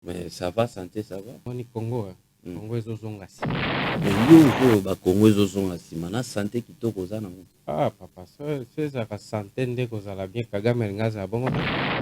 Mais ça va, santé, ça va. On est Congo, Congo est zonga si. Mais yo, ba Congo ezozonga nsima na santé kitoko oza nango. Ah papa, c'est ça santé nde kozala bien Kagame ngaza bongo.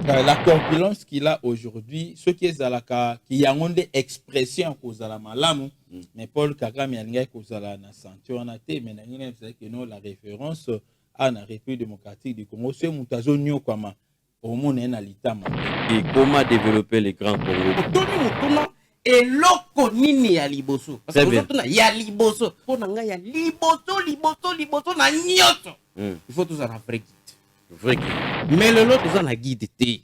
La corpulence qu'il a aujourd'hui, ce qui est zalaka, qui a une expression kozala malamu, mais Paul Kagame yanga kozala na santé on a été, mais n'ingé c'est que non la référence à la République démocratique du Congo, c'est mutazo nyo kwama au monde na litama. Et comment développer les grands Congo? Toni mutuna eloko nini ya liboso. Parce que tuna ya liboso, pona nga ya liboso na nyoto. Il faut tous en vrai guide. Vrai guide. Mais le lot tous en guide té.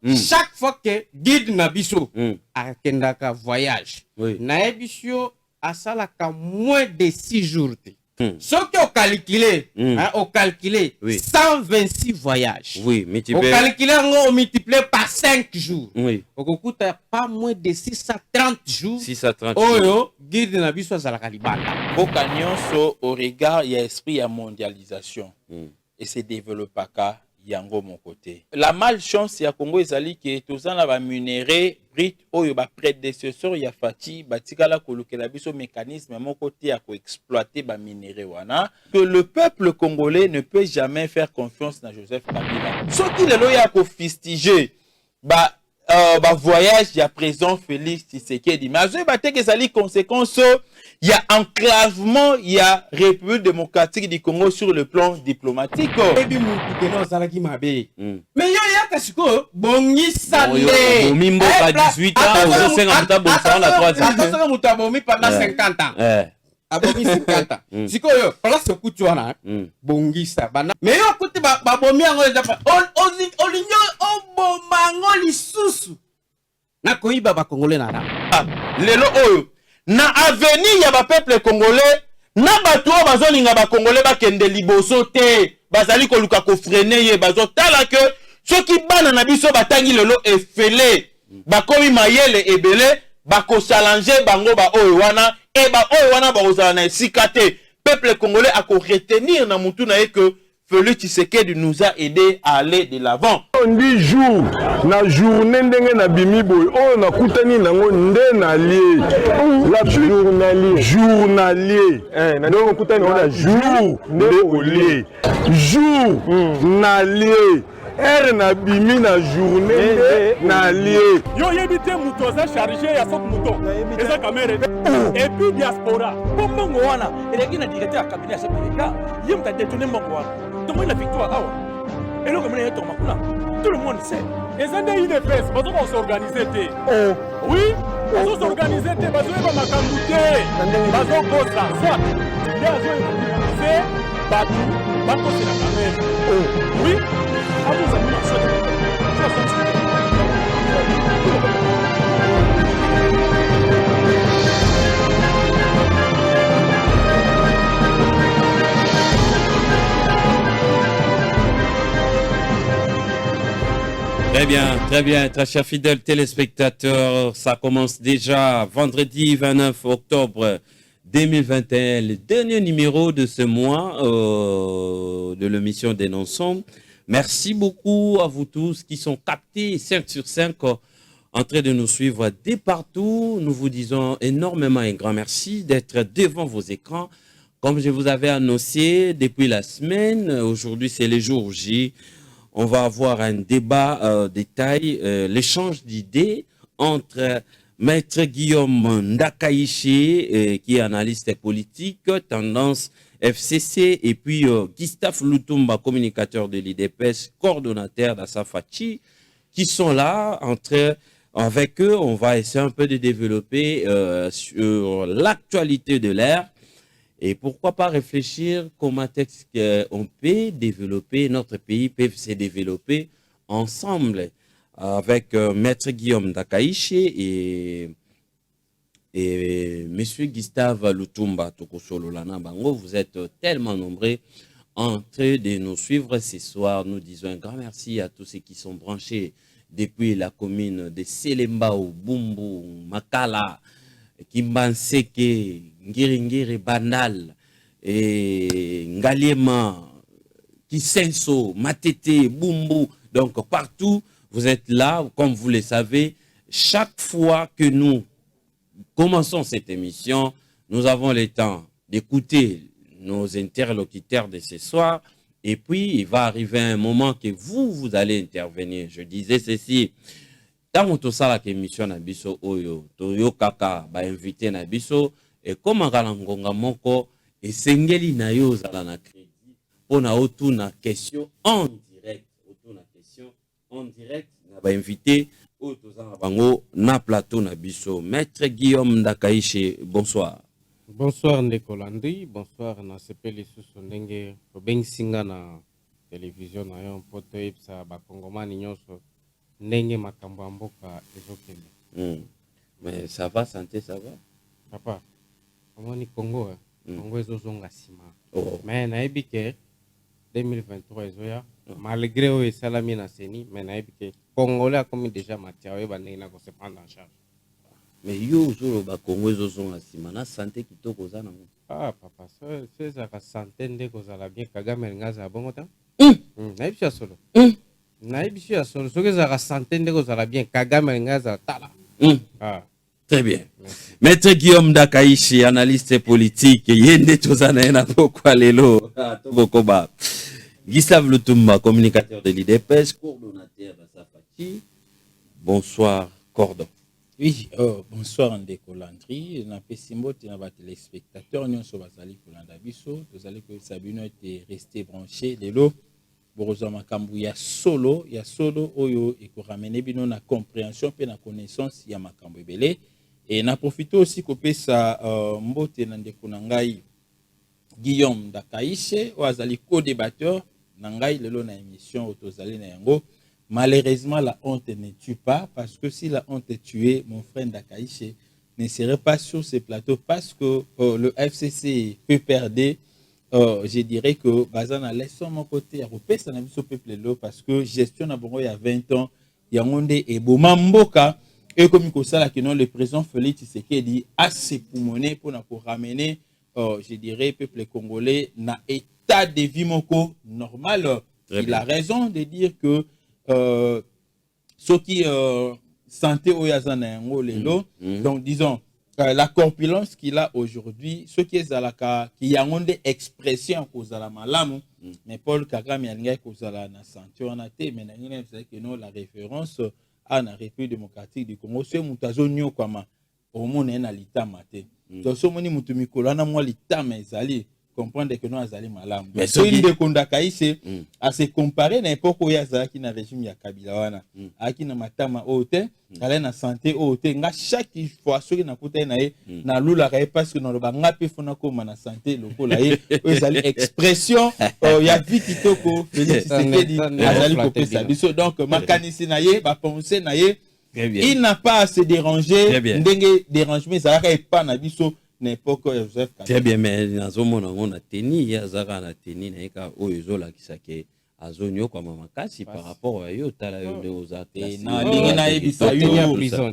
Chaque fois que guide na biso akendaka voyage, na ebisio asalaka moins de 6 jours té. Ce qu'on calculé, on calculé 126 voyages. Oui, mais tu peux. On calculé, on multiplié par 5 jours. Oui. On coûte pas moins de 630 jours. 630 jours. Oh, guide na biso za la kalibanda. Boka nyonso au regard, il y a esprit à mondialisation. Et c'est développé à yango mon côté. La malchance ya Congo ezali que tous en va minérer brit oyo ba prédécesseur ya Fati batikala kolukela biso mécanisme mon côté à exploiter ba minérer wana que le peuple congolais ne peut jamais faire confiance dans Joseph Kabila. Ce qui le loya ko fustiger ba voyage ya président Félix Tshisekedi mais azo ba teke ezali conséquence il y a enclavement, il y a République démocratique du Congo sur le plan diplomatique. Mais il y a Kashiko, Bongi Sandé. Bomimbo à 18 ans, aux 50 ans, Bongi pendant 50 ans. À Bongi 50 ans. Si quoi, place au coup de choix, Bongi Sabana. Mais yo, écoutez, Babomi, on l'ignon, lisusu. Na koiba ba Congolais na. Lelo oyo. Na avenir ya ba peuple congolais na bato bazolinga ba congolais ba kende liboso te bazali ko luka ko freiner ye bazo tala que ceux qui bana na biso batangi lelo efele bakomi mayele ebele bako challenger bango ba oyo wana e ba oyo wana ba kozala na sikate peuple congolais a ko retenir na mutu na ye que Félix Tshisekedi nous a aidé à aller de l'avant. On dit jour, na journée ndenge na bimi boy, oh na kutani nango nde na lié. La journalier. Na ndenge kutani on a jour nde olé. Jour na lié. Na bimi na journée na lié. Yo yebite muto za chargé ya sok muto. Eza kamera. Et puis diaspora. Comment wana? Eleki na directeur ya cabinet chef d'État. Yem ta détourner mon wana. Donc la victoire awa. Et le comme est makuna. Tout le monde sait. Et ça des IDPS, bazo va s'organiser té. Oui, bazo s'organiser té, bazo ba makambuté. Bazo kosa. Soit. Bazo organiser batu, bako c'est la caméra. Oui. Très bien, très chers fidèles téléspectateurs, ça commence déjà vendredi 29 octobre 2021, le dernier numéro de ce mois de l'émission Dénonçons. Merci beaucoup à vous tous qui sont captés 5 sur 5 en train de nous suivre dès partout. Nous vous disons énormément un grand merci d'être devant vos écrans. Comme je vous avais annoncé depuis la semaine, aujourd'hui c'est le jour J. On va avoir un débat détail, l'échange d'idées entre Maître Guillaume Ndakaïché, qui est analyste politique, tendance FCC, et puis Gustave Lutumba, communicateur de l'IDPS, coordonnateur d'Assafachi, qui sont là. Avec eux, on va essayer un peu de développer sur l'actualité de l'ère. Et pourquoi pas réfléchir comment est-ce qu'on peut développer, notre pays peut se développer ensemble avec Maître Guillaume Ndakaïché et Monsieur Gustave Lutumba Tokosolo Lana Bango. Vous êtes tellement nombreux en train de nous suivre ce soir. Nous disons un grand merci à tous ceux qui sont branchés depuis la commune de Selembao, Bumbu, Makala, Kimbanseke, Ngiringiri, Banal, et Ngaliema, Kisenso, Matete, Bumbu. Donc partout, vous êtes là, comme vous le savez, chaque fois que nous commençons cette émission, nous avons le temps d'écouter nos interlocuteurs de ce soir. Et puis, il va arriver un moment que vous allez intervenir. Je disais ceci. Tant que ça, la émission na biso oyo, toyo kaka ba invité na biso et comme ngalangonga moko et sengeli na yo zala na crédit pour na auto na question en direct, na ba invité oyo tozanga bango na plateau na biso. Maître Guillaume Ndakaishe, bonsoir. Bonsoir Ndeko Landry, bonsoir na sepeli susu ndenge obengisinga na télévision na yo poto epsa ba kongomani nyonso ndenge makambo ya mboka ezokende. Mais ça va, santé, ça va? Papa, omoni Congo, Congo ezozonga sima. Mais nayebi ke 2023 ezoya, malgré oyo esalami na seni, mais nayebi ke Congolais akomi déjà matière oyo bandenge na se prendre en charge. Mais yo ozoloba Congo ezozonga sima na santé kitoko oza nango. Ah papa, so ezaka santé nde kozala bien Kagame alingi azala bongo ta? Nayebi ya solo. Nayebi ya solo, soki ezaka santé nde kozala bien Kagame alingi azala tala. Très bien. Merci. Maître Guillaume Ndakaishe, analyste politique, yende tozana na pokwa lelo. Tokokoba. Gustave Lutumba, communicateur de l'IDPS, coordonnateur à Safati. Bonsoir, Cordon. Oui, bonsoir Ndeko Landry. Na pesimbote na ba téléspectateurs nyonso bazali kolanda biso, tozali ko Sabino était resté branché lelo. Boroza makambu ya solo oyo eko ramener bino na compréhension pe na connaissance ya makambu ebele. Et na profité aussi ko pesa mbote na Ndeko na ngai Guillaume Ndakaishe o azali co-débatteur na ngai lelo na émission tozali na yango. Malheureusement, la honte ne tue pas, parce que si la honte tuait, mon frère Ndakaishe ne serait pas sur ce plateau, parce que le FCC peut perdre. Je dirais que Bazana laisse mon côté à repérer ça au peuple là, parce que gestion à Bongo il y a 20 ans, il y a un et Bomamboka, et comme il ça que non le président Félix Tshisekedi a ses poumonnés pour ramener, je dirais, peuple congolais dans état de vie normal. Il a raison de dire que ceux qui santé au yazana lelo, donc disons la corpulence qu'il a aujourd'hui, ce qui est zalaka qui a une expression cause la malamu, mais Paul Kagame yanga cause la na santé on a été mais c'est que non la référence à la République démocratique du Congo c'est mutazo nyo kwama au monde na lita maté donc ce moni mutumikolo na moi lita mezali comprendre que nous azali malam mais ce qui de Ndakaishe à se comparer na époque où yazala qui na régime ya Kabila wana aki na matama ote kala na santé ote nga chaque fois ce qui na kuta na na lula ka parce que no banga pe fona ko na santé lokola ye ezali expression ya vie kitoko Félix Tshisekedi azali ko pesa biso donc makanisi na ye ba penser na ye il n'a pas à se déranger ndenge dérangement ça ka pas na biso n'importe Joseph Kabila. Très bien, mais on a tenu, il y a Zara tenu, Oyozola qui s'est azonyo comme makasi par rapport à yo tala yo de ozate na lingina ebisa yo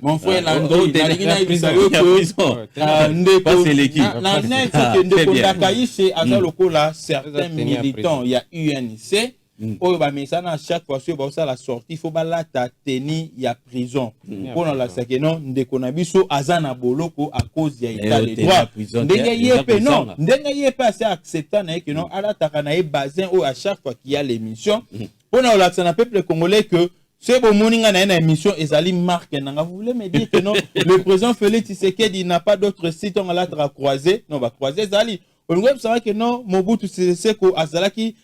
mon frère Landry na lingina ebisa yo ndeko c'est l'équipe na neti ndeko Ndakaishe aza lokola certains militants il y a UNC oyo ba mesana chaque fois que ba la sortie faut ba la teni ya prison pour la sake non ndeko na biso azana boloko à cause ya état de droit ndenge yepe non ndenge yepe assez acceptant na que non ala takana e bazin o à chaque fois qu'il y a l'émission pour la na peuple congolais que c'est bon moninga na émission ezali marque nanga vous voulez me dire que non le président Félix Tshisekedi n'a pas d'autre site on la croiser non va croiser zali on doit savoir que non Mobutu Sese Seko azalaki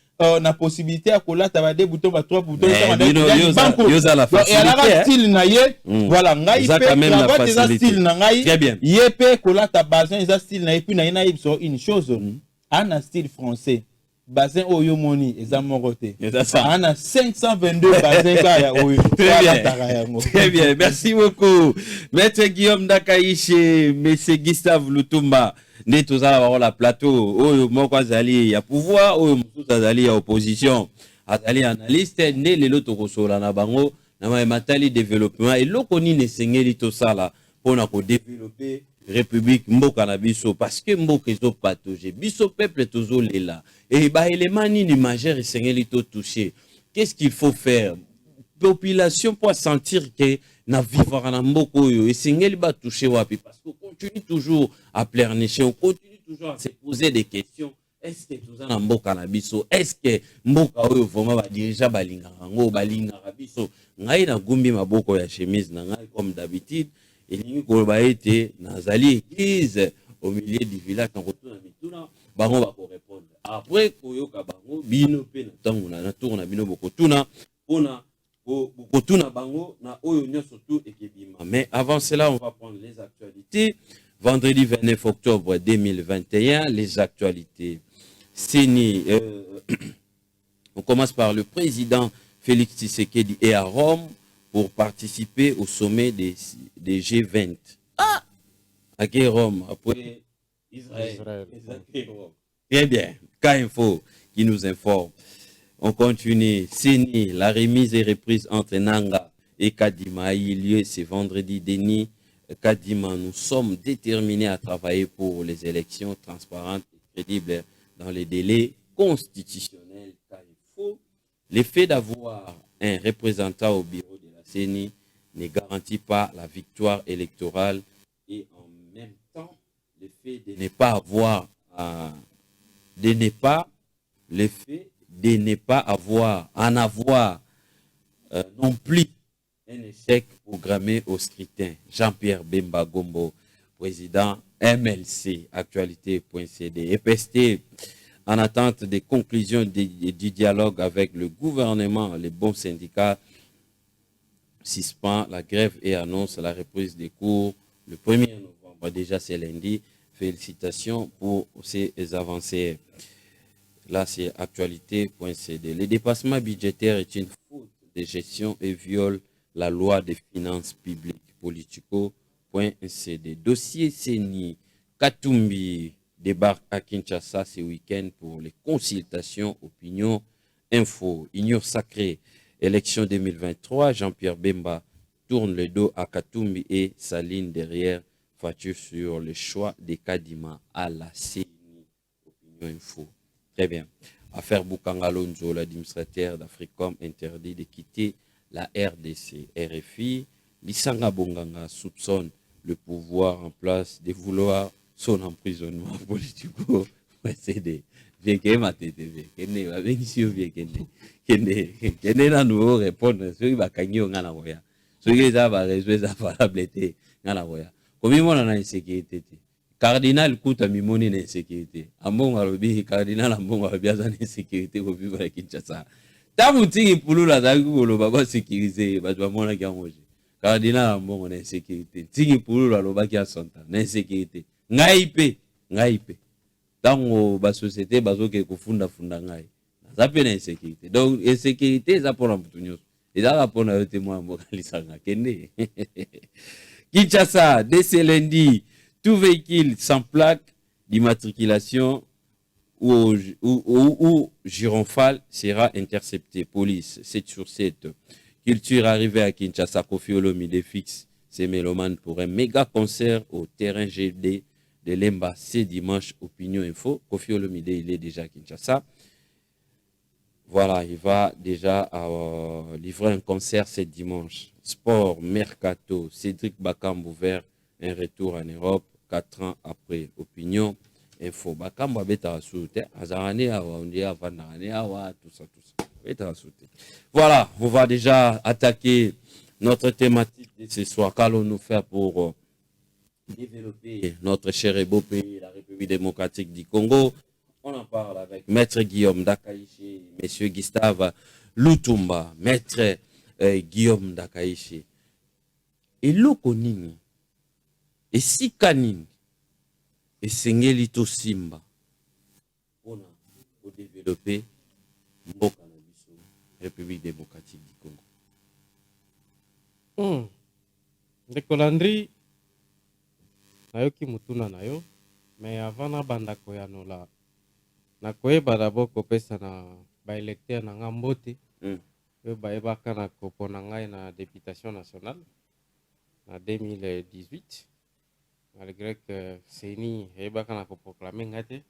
na possibilité à coller ta des boutons ba trois boutons ça yoza la facilité et style na ye voilà ngai pe la voix des style na ngai yepé coller ta bazin des style na et puis na ina ibso une chose un style français bazin oyo moni eza moroté ana 522 bazin ka ya oyo très bien merci beaucoup maître Guillaume Ndakaishe monsieur Gustave Lutumba ne tozala ba la plateau oyo moko azali ya pouvoir oyo mususu azali ya opposition azali analyste ne lelo tokosola na bango na matali développement et lokoni ne sengeli to sala pona ko développer république mboka na biso parce que mboka ezo patauger biso peuple tozo lela et ba élément ni majeur sengeli to toucher qu'est-ce qu'il faut faire population pour sentir que na vivre en mboko yo et singeli ba toucher wapi parce qu'on continue toujours à pleurnicher, on continue toujours à se poser des questions. Est-ce que tout ça na mboka na biso? Est-ce que mboka oyo vraiment ba dirigeant balinga ngo balinga biso? Ngai na gumbi maboko ya chemise na ngai comme d'habitude et lingi ko ba été nazali église au milieu du village quand retourne na mituna bango ba ko répondre. Après koyoka bango bino pe na tango na tourna bino boko tuna pona bokotuna bango na oyo nyonso tout ekebima. Mais avant cela, on va prendre les actualités. Vendredi 29 octobre 2021, les actualités. On commence par le président Félix Tshisekedi est à Rome pour participer au sommet des G20. Ah! À Rome, après Israël. Très bien. K-Info qui nous informe. On continue. Séni, la remise et reprise entre Nanga et Kadima a eu lieu ce vendredi. Denis Kadima, nous sommes déterminés à travailler pour les élections transparentes et crédibles dans les délais constitutionnels. Le fait d'avoir un représentant au bureau de la CENI ne garantit pas la victoire électorale et en même temps, le fait de ne pas avoir, non plus un échec programmé au scrutin. Jean-Pierre Bemba Gombo, président MLC, actualité.cd. EPST, en attente des conclusions du dialogue avec le gouvernement, les bons syndicats suspend la grève et annonce la reprise des cours le 1er novembre. Déjà, c'est lundi. Félicitations pour ces avancées. Là, c'est actualité.cd. Le dépassement budgétaire est une faute de gestion et viole la loi des finances publiques. Politico.cd. Dossier CENI. Katumbi débarque à Kinshasa ce week-end pour les consultations opinion info. Union sacrée. Élection 2023. Jean-Pierre Bemba tourne le dos à Katumbi et s'aligne derrière Fatou sur le choix des Kadima à la CENI. Opinion info. Très bien. Affaire Boukangalonzo, l'administrateur d'Africom interdit de quitter la RDC. RFI, Lissanga Bonganga soupçonne le pouvoir en place de vouloir son emprisonnement politico. C'est des viens ma tête, viens va venir sur viens na nous répondre sur va gagner on a voya. Sur les ça va résoudre ça valable té na voya. Comme on a insécurité. Cardinal kuta mimoni na insécurité. Ambongo alobi cardinal ambongo alobi za insécurité ko vivre à Kinshasa. Tamu tingi pulula za ngolo baba sécuriser ba twa mona kya ngoje. Cardinal ambongo na insécurité. Tingi pulula lo ba kya sonta na insécurité. Ngaipe. Tango ba société bazoke kufunda ngai. Ça peut na insécurité. Donc insécurité ça pour mtu nyoso. Eza ka pona yote mwa mboka lisanga kende. Kinshasa dès ce lundi. Tout véhicule sans plaque d'immatriculation ou gyrophale sera intercepté. Police 7/7. Culture arrivée à Kinshasa. Koffi Olomide fixe ses mélomanes pour un méga concert au terrain GD de Lemba ce dimanche. Opinion info. Koffi Olomide, il est déjà à Kinshasa. Voilà, il va déjà livrer un concert ce dimanche. Sport, Mercato, Cédric Bakambu vers un retour en Europe 4 ans après. Opinion info. Bakambu beta soute. Azarane awa on dit avanane awa tout ça. Beta soute. Voilà, on va déjà attaquer notre thématique de ce soir. Qu'allons-nous faire pour développer notre cher et beau pays, la République démocratique du Congo? On en parle avec Maître Guillaume Dakaïché, Monsieur Gustave Lutumba, Maître Guillaume Dakaïché. Et l'okonini. Et si kanini et sengeli to simba pour développer mboka na biso République démocratique du Congo. Ndeko Landry nayoki mutuna na yo mais avant na banda koyanola nakoyeba d'abord kopesa na baélecteur na nga mbote oyo bayebaka na kopona ngai na députation nationale en 2018. Malgré que CENI eyebaka na koproclame ngai te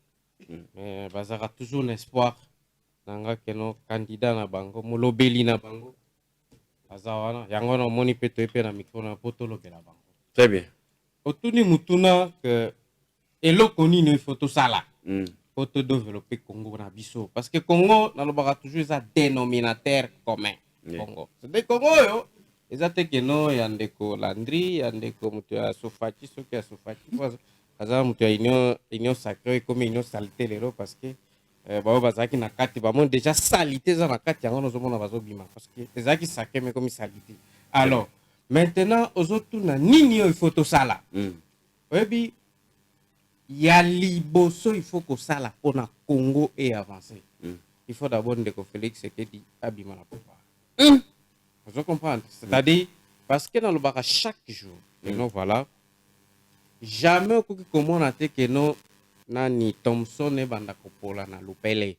mais bazaka toujours un espoir na nga keno candidat na bango molobeli na bango azawana yango na moni pe to pe na micro na potolo ke la bango. Très bien. Otuni mutuna que eloko nini il faut tout ça là. Pour te développer Congo na biso parce que Congo na lobaka toujours un dénominateur commun. Congo. C'est Congo yo. Ezate que no yandeko Landry, yandeko mutu ya Sofati, soki ya Sofati. Kaza mutu ya union sacrée comme union salité lero parce que ba bazaki na kati ba mon déjà salité za na kati yango nozo mona bazo bima parce que ezaki sacré mais comme salité. Alors, maintenant ozotu na nini yo il faut to sala. Oyebi ya liboso il faut que ça la pour na Congo et avancer. Il faut d'abord ndeko Félix Sekedi abima na pouvoir. Vous comprenez? C'est-à-dire parce que dans le bar chaque jour, et non voilà, jamais au comment on a été que non nani Thompson et bandako pola na lupele.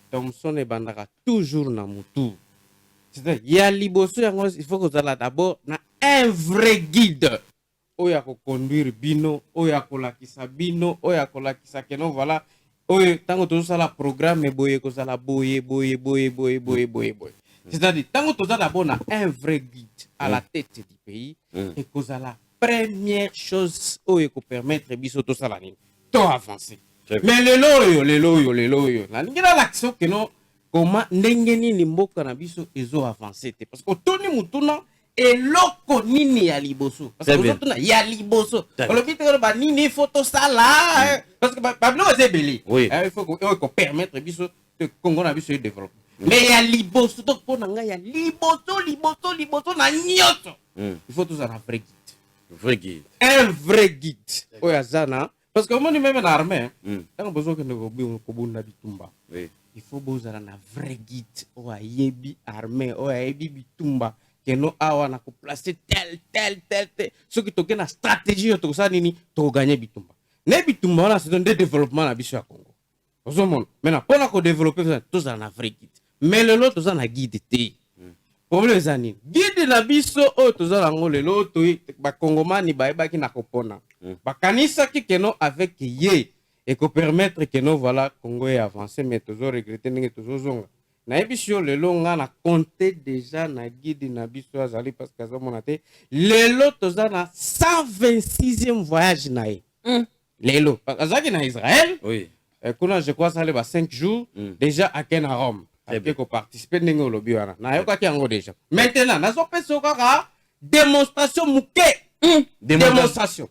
Thompson et bandaka toujours na mutu. C'est-à-dire il y a liboso il faut que ça la d'abord na un vrai guide. Oya ko conduire bino, oya ko lakisa bino, oya ko lakisa que non voilà. Oye tango tout ça la programme boye ko ça la boye. C'est-à-dire, tant que tu as d'abord un vrai guide à la tête du pays, et que la première chose qui peut permettre de tout ça, c'est avancer. Mais les loyaux, l'action que nous, comment n'engeni ni mboka na biso ezo avancer parce que toni mutuna et loko nini ya liboso parce que tona ya liboso le but que ba nini photo ça là parce que ba blo c'est belé il faut qu'on permettre biso de Congo na biso développer. Mais il y a liboso, donc pour il y a liboso, na nyoto. Il faut tous un vrai guide. Vrai guide. Un vrai guide. Oya zana, parce que moi même en armée, quand on besoin que nous kobunda bitumba. Il faut besoin un vrai guide. Oya yebi armée, oya yebi bitumba que nous awa na ko placer tel. Ce qui toke na stratégie to ça nini to gagner bitumba. Ne bitumba là c'est un développement na biso ya Congo. Maintenant, pour qu'on développe tout ça en Afrique. Mais le lot, tout ça en guide. Problème est que guide na biso, tout ça en le lot, ba Congomani ba eba ki na kopona. Ba kanisa ki keno avec ye et ko permettre que nous voilà Congo est avancé mais toujours regretter ninge toujours zonga. Na ebisio le lot nga na compter déjà na guide na biso azali parce que ça monate. Le lot tout ça na 126e voyage na ye. Le lot. Azaki na Israël. Oui. Je crois que ça va 5 jours déjà à Ken à Rome. Avec qu'on participe au lobby. Déjà. Maintenant, nous avons fait une démonstration mouké. Démonstration.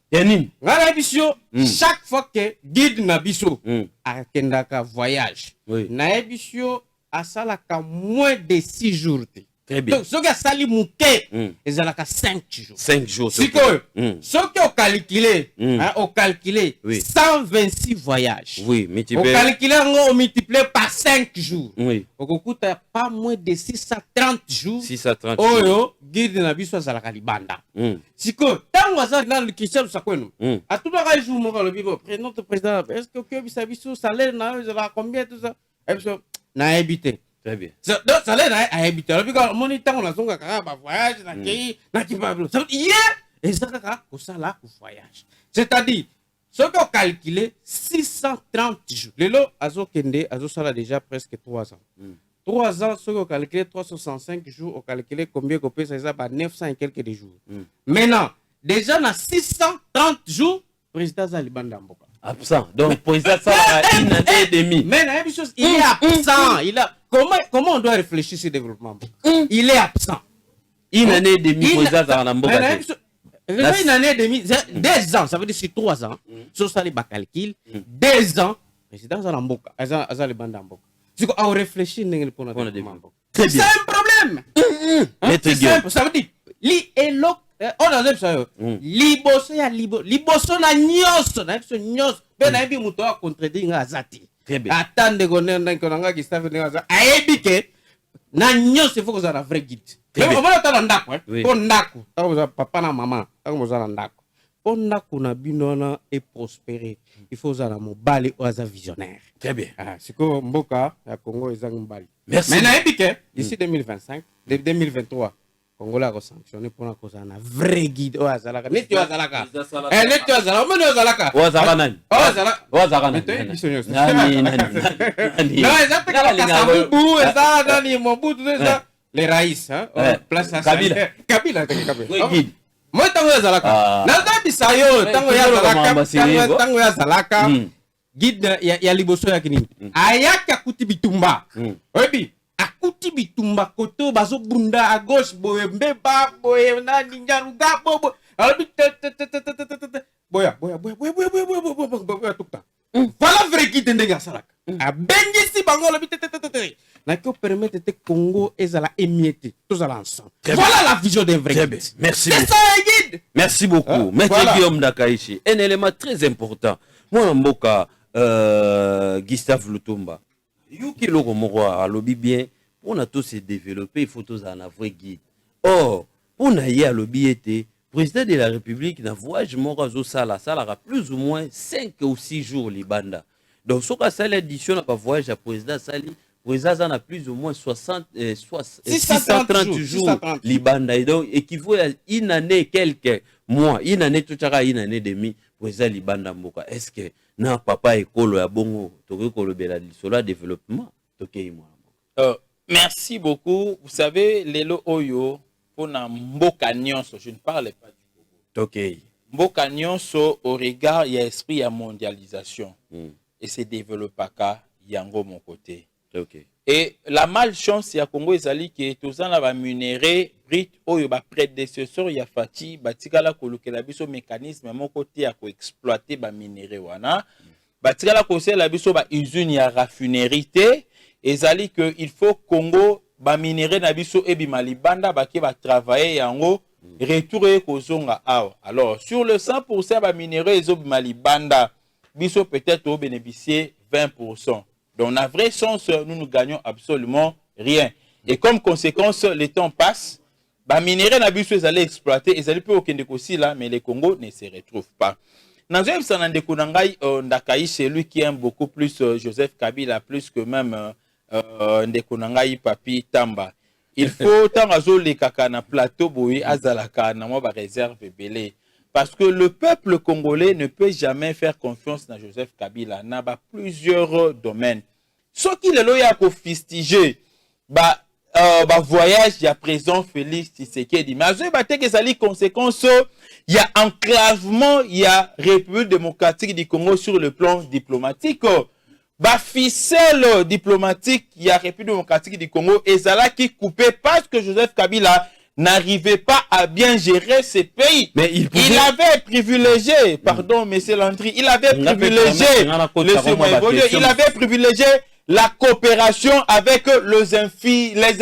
Chaque fois que guide Nabiso à Kendaka voyage, Naebisio a salaka moins de 6 jours. Très bien. Donc, ce qui a sali mouké, ils ont 5 jours. 5 jours. Si ce qui ont calculé, 126 voyages. Oui, mais tu peux. On multiplie par 5 jours. Oui. On coûte pas moins de 630 jours. 630 jours. Oh, guide na biso za la libanda. Si que tant waza dans le Christian sakwenu. À tout le jour mon le bibo. Notre président, est-ce que bisa biso salaire na za combien tout ça? Na habité. Très bien. Donc, ça l'est à habiter. Alors, quand on est en train de voyage, et ça là, voyage. C'est-à-dire, ce qu'on calculé 630 jours. Le lot, Azo Kende, Azo Sala déjà presque 3 ans. 3 ans, ce qu'on calculé 365 jours, on calculé combien qu'on peut, ça 900 et quelques jours. Maintenant, déjà, dans 630 jours, président Zaliban Damboka. Absent. Donc, président ça a une année et demie. Mais la même chose, il est absent. Comment on doit réfléchir sur le développement? Il est absent. Une année et demie, président Zaramboka. Une année et demie, 2 ans, ça veut dire c'est 3 ans. Sur ça, les calcul, 2 ans, président Zaramboka, Azalibandamboka. Si on réfléchit pour notre développement, c'est un problème. C'est simple, ça veut dire, li est l'eau. On a dit ça. Liboso ya liboso na nyoso na biso nyoso pe na ebi muto a contredire nga azati. Attendre qu'on nga ki staff nga ayebi ke na nyoso faut que ça na vrai guide. Mais on va ta ndako po ndako. Ta papa na maman, ta mo za ndako. Po ndako na bino na et prospérer. Il faut za na mobali o za visionnaire. Très bien. C'est que mboka ya Congo ezang mbali. Merci. Mais na ebi ke d'ici 2025, 2023 Congolais a sanctionné pour la cause un vrai guide. Oh, Azalaka. Netu Azalaka. Netu Azalaka. Comment nous Azalaka? Oh, Azalaka. Oh, Azalaka. Oh, Azalaka. Nani. Non, exactement. Kasabubu, ça, Nani, Mobutu, ça. les raïs, hein, place à Kabila. Kabila. Oui, guide. Moi, tango ya zalaka. Nanga bisayo, tango ya zalaka. Guide ya liboso ya kinini. Ayaka kuti bitumba. Oyebi, akuti bitumba koto bazo bunda à gauche boye mbeba boye na ninja ruga bobo. Alabi boya tukta. Voilà vrai guide ndenge salaka. Abengisi bango labi na qui permettre que Congo ezala émietté tous ensemble. Voilà la vision d'un vrai guide. Merci beaucoup. C'est ça un guide. Merci beaucoup. Maître Guillaume Ndakaichi, un élément très important. Moi mboka Gustave Lutumba. Yuki loko moko a lobby bien, on a tous se développer, il faut tous en avoir guide. Or, on a y a lobby été président de la République na voyage moko zo sala plus ou moins 5 ou 6 jours les banda. Donc ce que ça l'édition na voyage à président sali président a plus ou moins 630 jours les banda et donc équivaut à une année quelques mois, une année tout ça une année demi président les banda mboka. Est-ce que na papa école ya bongo to ko lobela sur le développement tokei moi. Merci beaucoup. Vous savez lelo oyo na mboka nyonso, je ne parle pas du Congo. Ok. Mboka nyonso au regard il y a esprit ya mondialisation et c'est développé ka yango mon côté. Ok. Et la malchance ya Congo ezali que tozana ba minerai brut oyo ba prédécesseur ya Fati batikala kolukela biso mécanisme mon côté ya ko exploiter ba minerai wana batikala kosela biso ba usine ya raffinerie ezali que il faut Congo ba minerai na biso ebima libanda ba ke ba travailler yango retourner kozonga awa. Alors sur le 100% ba minerai ezobima libanda biso peut-être au bénéficier 20%. Donc en vrai sens nous ne gagnons absolument rien. Et comme conséquence le temps passe, ba minerai na biso ezali exploiter ezali pe okende kosi là mais le Congo ne se retrouve pas. Nazoyebi sana ndeko na ngai Ndakaï c'est lui qui aime beaucoup plus Joseph Kabila plus que même ndeko na ngai Papi Tamba. Il faut tant azo le kaka na plateau boyi azalaka na mo ba réserve belé parce que le peuple congolais ne peut jamais faire confiance na Joseph Kabila na ba plusieurs domaines. Ce qui le loya ko fistiger ba voyage ya président Félix Tshisekedi mais azo ba te que ça li conséquence il y a enclavement il y a République démocratique du Congo sur le plan diplomatique. Ba ficelle diplomatique il y a République démocratique du Congo et ça là qui coupait parce que Joseph Kabila n'arrivait pas à bien gérer ce pays. Mais il avait privilégié, pardon, monsieur Landry, il avait privilégié, il avait privilégié la coopération avec les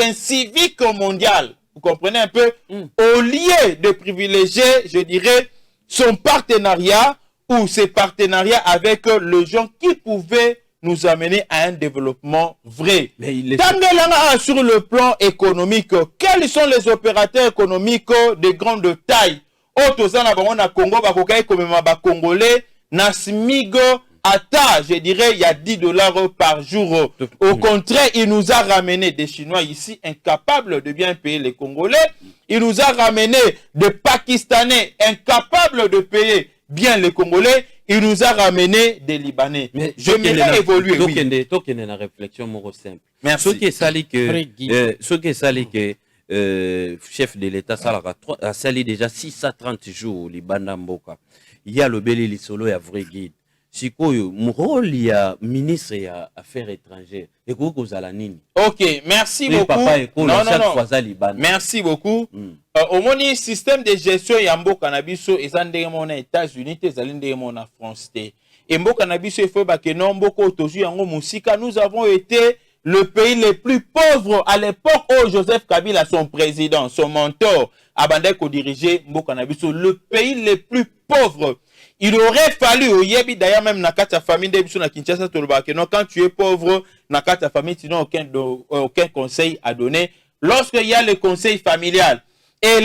inciviques mondiales. Vous comprenez un peu? Au lieu de privilégier, je dirais, son partenariat ou ses partenariats avec les gens qui pouvaient nous amener à un développement vrai. Sur le plan économique, quels sont les opérateurs économiques de grande taille? Congo, Congolais, Nasmigo, Ata, je dirais, il y a $10 par jour. Au contraire, il nous a ramené des Chinois ici incapables de bien payer les Congolais. Il nous a ramené des Pakistanais incapables de payer bien les Congolais. Il nous a ramené des Libanais. Mais je vais évoluer. Oui. Une réflexion more simple. Merci. Ce qui est sali que chef de l'État a sali déjà 630 jours Liban Mboka. Il y a le Beli Lisolo et vrai guide. Sikoyo, mon rôle il y a ministre et affaires étrangères. Et quoi ok, merci beaucoup. Merci beaucoup. Au moins système de gestion ya mboka na biso ezandenge mona États-Unis te zalinde mona France te. Et mboka na biso il faut ba que non mboko otozu yango musika nous avons été le pays le plus pauvre à l'époque où Joseph Kabila son président, son mentor abandé diriger mboka na biso le pays le plus pauvre. Il aurait fallu, au Yebi d'ailleurs même na kata famille de biso na Kinshasa toloba que non quand tu es pauvre na kata famille tu n'as aucun conseil à donner. Lorsqu'il y a le conseil familial et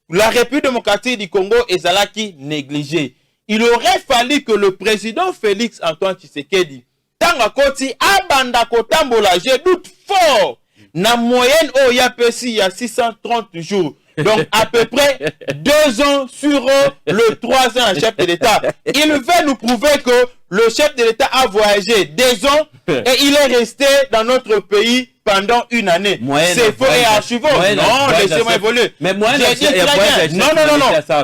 la République démocratique du Congo est qui négligée. Il aurait fallu que le président Félix Antoine Tshisekedi tanga koti abanda kotambola, je doute fort na moyenne il y a 630 jours Donc, à peu près 2 ans sur le 3 ans, chef de l'État. Il veut nous prouver que le chef de l'État a voyagé 2 ans et il est resté dans notre pays pendant 1 année. C'est faux et archivaux. Non, laissez-moi évoluer. Mais moi, j'ai dit très bien. Non.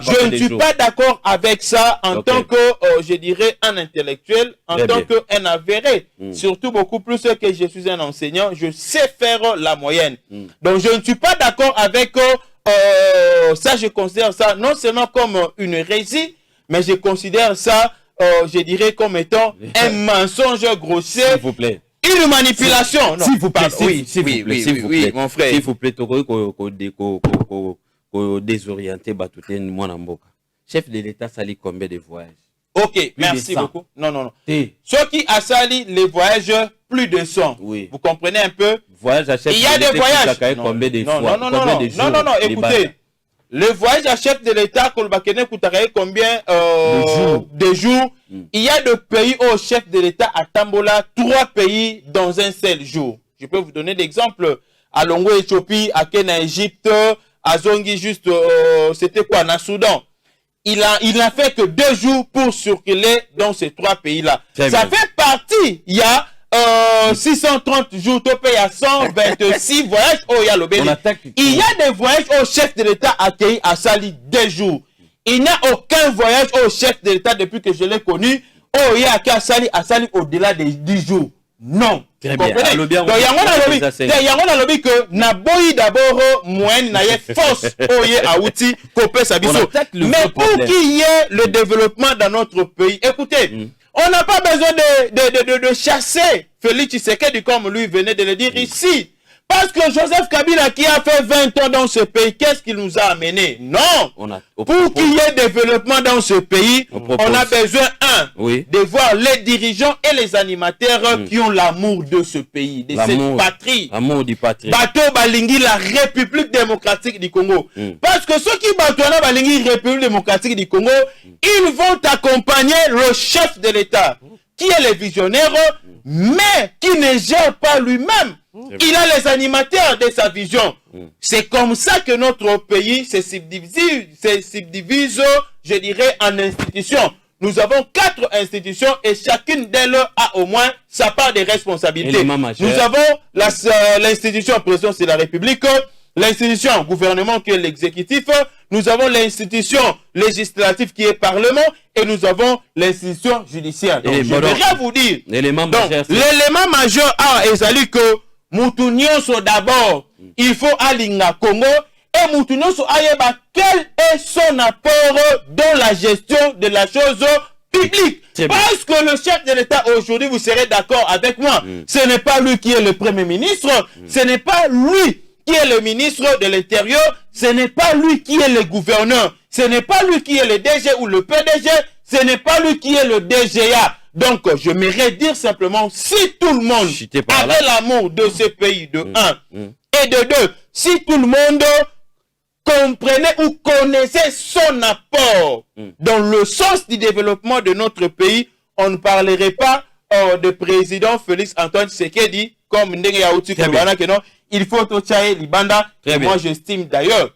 Je ne suis pas d'accord avec ça en tant que, je dirais, un intellectuel, en tant qu'un avéré. Surtout beaucoup plus que je suis un enseignant, je sais faire la moyenne. Donc, je ne suis pas d'accord avec ça. Je considère ça non seulement comme une hérésie, mais je considère ça, je dirais, comme étant un mensonge grossier. S'il vous plaît. Une manipulation. S'il vous plaît, oui, mon frère. S'il vous plaît, désorienté, chef de l'État sali combien de voyages? Ok, merci beaucoup. Non. Ceux qui a sali les voyages, plus de 100. Oui. Vous comprenez un peu? Il y a des voyages. Combien de fois? Non, écoutez. Le voyage à chef de l'État, combien de jours? Il y a des pays au chef de l'État à Tambola, 3 pays dans un seul jour. Je peux vous donner d'exemples. À Longo, Éthiopie, à Kenya, Égypte, à Zongi, juste, c'était quoi, na Soudan. Il n'a fait que 2 jours pour circuler dans ces 3 pays-là. Ça fait partie, il y a 630 jours, il y a 126 voyages au Yalobé. Il y a des voyages au chef de l'État accueilli à Sali 2 jours. Il n'y a aucun voyage au chef de l'État depuis que je l'ai connu. Oh, il y a qu'à Sali au-delà des 10 jours. Non. Très bien. Donc, il y a un lobby que Naboyi d'abord, moyenne, n'a force, oye, aouti, copé, sabiso. Mais pour qu'il y ait le développement dans notre pays, écoutez, on n'a pas besoin de chasser Félix Tshisekedi comme lui venait de le dire ici. Parce que Joseph Kabila qui a fait 20 ans dans ce pays, qu'est-ce qu'il nous a amené? Non. Pour qu'il y ait développement dans ce pays, on a besoin, de voir les dirigeants et les animateurs qui ont l'amour de ce pays, de cette patrie. L'amour du patrie. Bateau Balingi, la République démocratique du Congo. Parce que ceux qui battent la Balingi, République démocratique du Congo, ils vont accompagner le chef de l'État, qui est le visionnaire, mais qui ne gère pas lui-même. Il a les animateurs de sa vision. C'est comme ça que notre pays se subdivise, je dirais, en institutions. Nous avons 4 institutions et chacune d'elles a au moins sa part de responsabilité. Nous avons l'institution présidence de la République, l'institution gouvernement qui est l'exécutif, nous avons l'institution législative qui est Parlement et nous avons l'institution judiciaire. Donc, je voudrais vous dire, l'élément majeur a ezali que Moutounionso d'abord, il faut alinga Congo et Moutounionso ayeba quel est son apport dans la gestion de la chose publique. Parce que le chef de l'État aujourd'hui, vous serez d'accord avec moi, ce n'est pas lui qui est le Premier ministre, ce n'est pas lui qui est le ministre de l'Intérieur, ce n'est pas lui qui est le gouverneur, ce n'est pas lui qui est le DG ou le PDG, ce n'est pas lui qui est le DGA. Donc, je m'aimerais dire simplement, si tout le monde avait l'amour de ce pays, de 1, et de 2, si tout le monde comprenait ou connaissait son apport dans le sens du développement de notre pays, on ne parlerait pas de président Félix Antoine Tshisekedi, comme Ndenge Yaouti Kobana, que non, il faut Tochaye Libanda. Et moi, j'estime d'ailleurs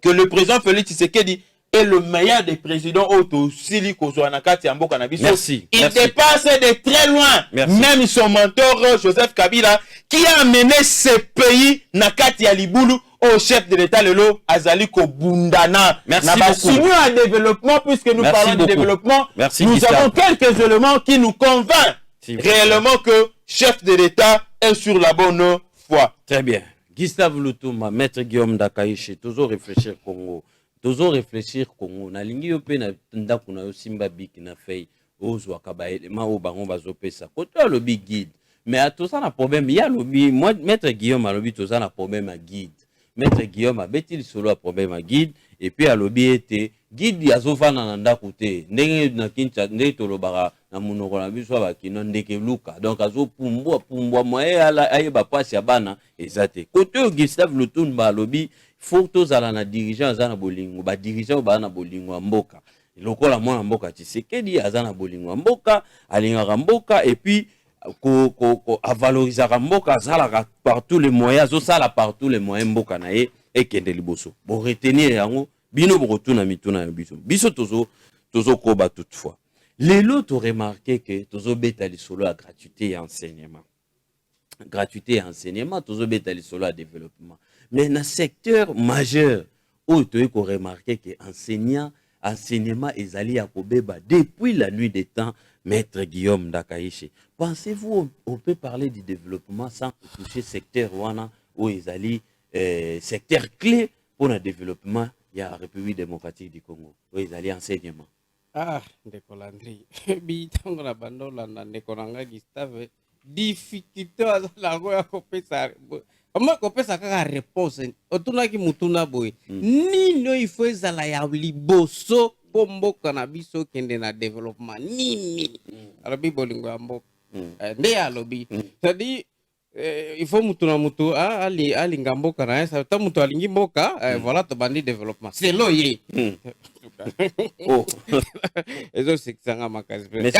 que le président Félix Tshisekedi est le meilleur des présidents Sili Kozouanakati Ambo Cannabis. Merci. Il dépasse de très loin. Même son mentor Joseph Kabila, qui a amené ce pays Nakati Aliboulou au chef de l'État Lelo Azali Kobundana. Merci beaucoup. Un développement, puisque nous parlons de développement, nous avons quelques éléments qui nous convainquent réellement que chef de l'État est sur la bonne voie. Très bien. Gustave Lutumba, maître Guillaume Dakaïche, toujours réfléchir Congo. Toujours réfléchir Congo. Na lingi yo pe na ndako na yo simba biki na fei ozwa kabaele ma o bango bazopesa. Koto le big guide. Mais à tout ça na problème, il y a lobby moi maître Guillaume a lobby tout ça na problème à guide. Maître Guillaume a beti solo a problème à guide et puis à lobby était guide yazova na ndako te. Ndenge na kincha ndenge tolobara na munoko na biso ba kino ndeke luka. Donc azo pumbwa moye ala ayeba pasi ya bana ezate. Koto Gustave Lutumba lobby faut tous aller na dirigeant azana bolingo ba dirigeant ba na bolingo mboka lokola mwana mboka Tshisekedi azana bolingo mboka alingaka mboka et puis ko valoriser mboka azala par tous les moyens zo sala par tous les moyens mboka na ye ekende liboso bo retenir yango bino bokotuna mituna ya biso tozo koba toutefois lelo to remarqué que tozo beta lisolo ya gratuité et enseignement tozo beta lisolo ya développement mais na secteur majeur où tu as remarqué que enseignement ezali ya kobeba depuis la nuit des temps. Maître Guillaume Ndakaïche, pensez-vous on peut parler du développement sans toucher secteur wana ou ezali secteur clé pour le développement de la République démocratique du Congo ou ezali enseignement? Ndeko Landry bitango na bandola na ndeko nanga Gustave difficulté azala ko ya kopesa ama kopesa kaka réponse otunaki mutuna boy nino ifo ezala ya liboso mboka na biso kende na développement nini alobi bolingo ya mboka nde alobi c'est-à-dire il faut mutu na mutu alinga mboka na ye ta mutu alingi mboka voilà to bandi développement c'est lo ye ezo sekisanga makasi mais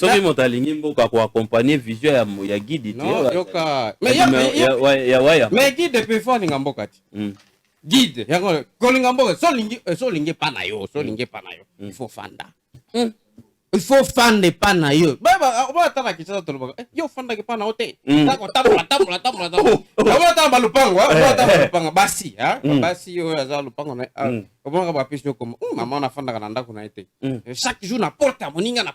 soki moto alingi mboka ko accompagner vision ya guide te yoka mais guide peut faire alinga mboka ti guide yango kolinga mboka so lingi pa na yo il faut fanda il faut fande pa na yo ba tala kisasa toloba yo fanda ke pa na hotel tamula ba tala balupango basi basi yo aza lupango na obonga ba pisho comme maman na fanda kana ndako na ite chaque jour na porta moninga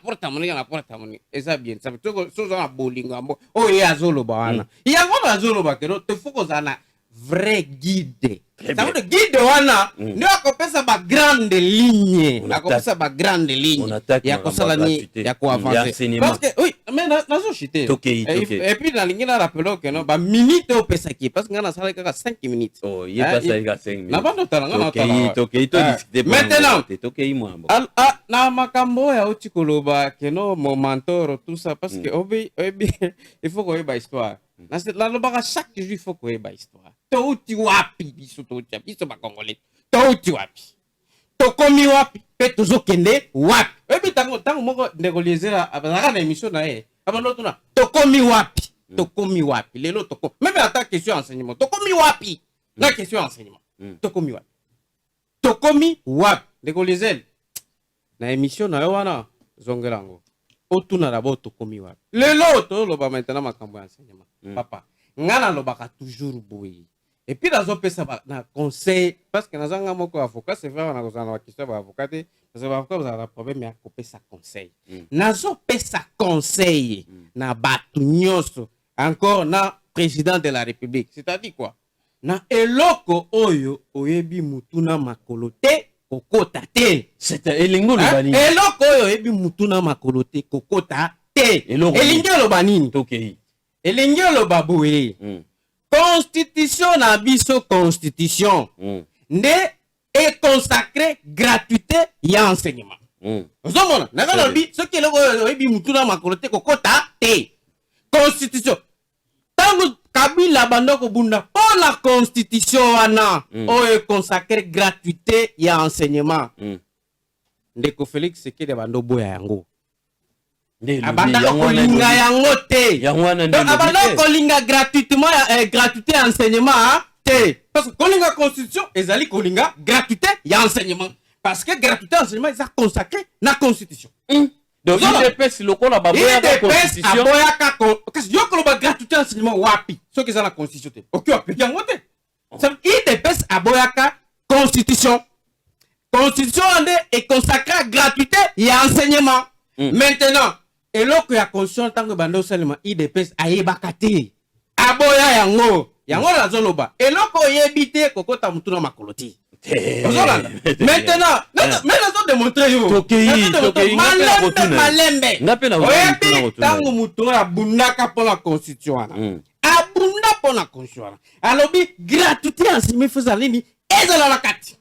eza bien ça veut dire so za bolinga mbo o ye azoloba wana yango azoloba kero te foko zana vrai guide. Ça veut dire guide wana ndio akopesa ba grande ligne. Akopesa ba grande ligne. Ya kosala ni ya ko avancer. Parce que oui, mais nazo chité. Et puis na lingina rappelo que non ba minute au pesa ki parce que ngana sala kaka 5 minutes. Oh, il passe avec 5 minutes. Na bando tala ngana tala. To discuter. Maintenant, mwambo. Na makambo ya utikoloba que no momantoro tout ça parce que il faut qu'on ait ba histoire. Na lobaka chaque jour il faut qu'on ait ba histoire. Touti wapi biso ba congolais touti wapi tokomi wapi pe tozokende wapi ebi tango moko ndegolizera abazaka na émission na ye abanoto na tokomi wapi lelo toko même ata question enseignement tokomi wapi na question enseignement tokomi wapi ndegolizela na émission na yo wana zongelango otuna d'abord tokomi wapi lelo to loba maintenant makambo ya enseignement papa ngana lobaka toujours boye. Et puis dans un peu ça na conseil parce que dans un moko avocat c'est vrai on a besoin de question avocat parce que avocat vous avez un problème mais à couper ça conseil nazo pesa conseil na batu nyonso encore na président de la République c'est-à-dire quoi na eloko oyo oyebi mutuna makolote kokota te c'est elingo le bani eloko oyo oyebi mutuna makolote kokota te elingo lo banini tokei elingo lo baboye Constitution na biso constitution nde est consacré gratuité ya enseignement. Ozomona nakala bi soki eloko oyebi mutuna makolote kokota te constitution tango Kabila bandoko bunda pour la constitution wana oyo consacré gratuité ya enseignement ndeko Félix Sekede bando boya yango abanda kolinga yango te abanda kolinga gratuitement gratuité enseignement te parce que kolinga constitution ezali kolinga gratuité ya enseignement parce que gratuité enseignement est consacré na constitution donc IDPS lokola baboya ka constitution kasi yokolo ba gratuité enseignement wapi soki za la constitution te oki wapi yango te ça IDPS aboya ka constitution est consacré à gratuité ya enseignement maintenant eloko ya constitution tango bando seulement IDPS ayebaka te aboya yango la zoloba eloko yebite kokota mutuna makoloti maintenant mais démontrer yo malembe tango mutu abundaka pour la constitution abunda pour la constitution alobi gratuité enseignement faisant nini ezala la kati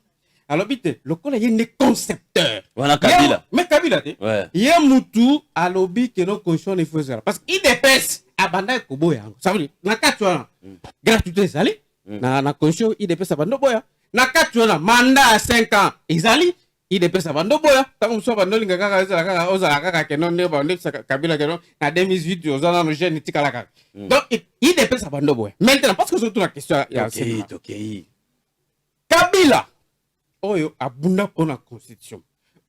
alobi te lokola ye ne concepteur wana Kabila mais Kabila te ye mutu alobi que no constitution ne faisait parce que IDPS abanda ko boya ça veut dire na kati wana gratuité ezali na constitution IDPS abanda boya na kati wana mandat à 5 ans ezali IDPS abanda boya tango muso abanda linga kaka ezala kaka ozala kaka ke non ne ba ne Kabila ke non na 2018 ozala no jeune tikala kaka donc IDPS abanda boya maintenant parce que surtout la question ya OK Kabila oyo abunda pour la constitution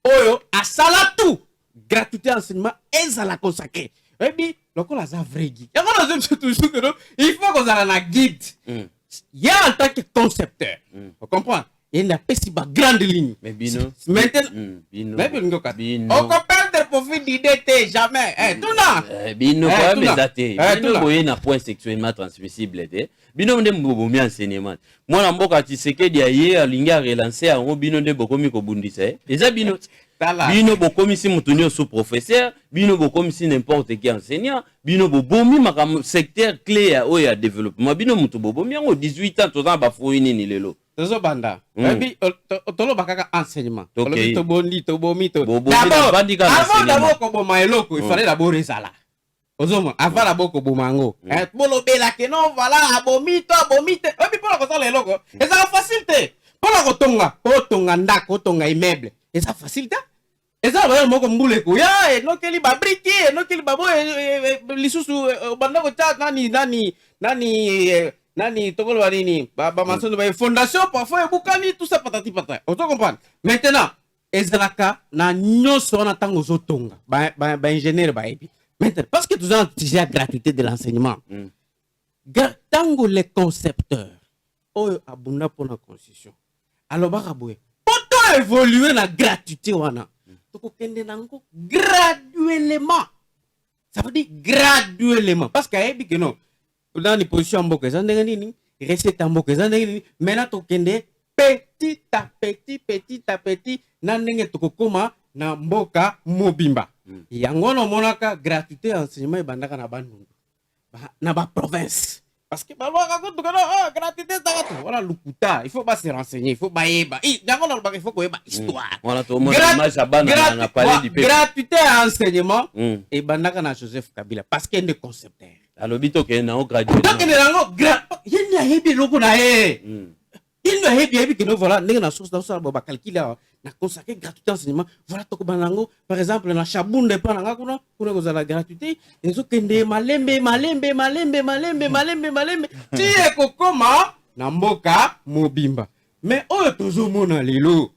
oyo asala tout gratuité enseignement ezala consacré et puis lokola za vrai guide toujours que il faut qu'on ait un guide il y a en tant que concepteur vous comprenez il n'y a pas si bas grande ligne mais bino maintenant bino on comprend des profils d'idée jamais tout là bino quand même daté bino boye na point sexuellement transmissible de bino ndé mbobomi enseignement mwana mboka Tshisekedi aye alingi a relancer en bino ndé bokomi ko bundisa eza bino bino bokomi si mutunyo sous professeur bino bokomi si n'importe qui enseignant bino bobomi makam secteur clé ya oya développement bino mutu bobomi yango 18 ans tozana ba fouini ni lelo tozo banda ebi tolo bakaka enseignement okay. to bondi to bomi to d'abord avant d'abord ko boma eloko il fallait d'abord resala ozomo avant d'abord ko boma ngo bolo bela ke non voilà abomi to ebi pour ko sala eloko eza facilité pour ko tonga ndako tonga immeuble eza facilité eza ba moko mbule ko ya enokeli ba brique enokeli ba boy lisusu banda ko ta nani tokolo nini ba masono ba fondation parfois ebukani tout ça patati patata on te comprendre maintenant ezalaka na nyoso na tango zotonga ba ingénieur ba ebi maintenant parce que tout ça déjà gratuité de l'enseignement tango les concepteurs oyo abunda pour la constitution alors ba boye poto évoluer na gratuité wana toko kende nango graduellement ça veut dire graduellement parce que ebi que non dans les positions mboka za ndenge nini recette mboka za ndenge nini maintenant tokende petit à petit na ndenge tokokoma na mboka mobimba yango no monaka gratuité enseignement ebandaka na bandundu na ba province parce que ba ko to gratuité ça voilà lukuta il faut pas se renseigner il faut ba yeba yango no ba il faut ko yeba histoire voilà to mo image abana na parler du peuple gratuité enseignement ebandaka na Joseph Kabila parce qu'il est concepteur alobito ke na o graduate donc ne lango yeni ya hebi loko na il ne hebi que nous voilà ndenge na source dans ça ba calculer na consacrer gratuité enseignement voilà to ko banango par exemple na Shabunda pa nanga kuna ko za la gratuité ezo kende malembe tie ko koma na mboka mobimba mais oyo tozo mona lelo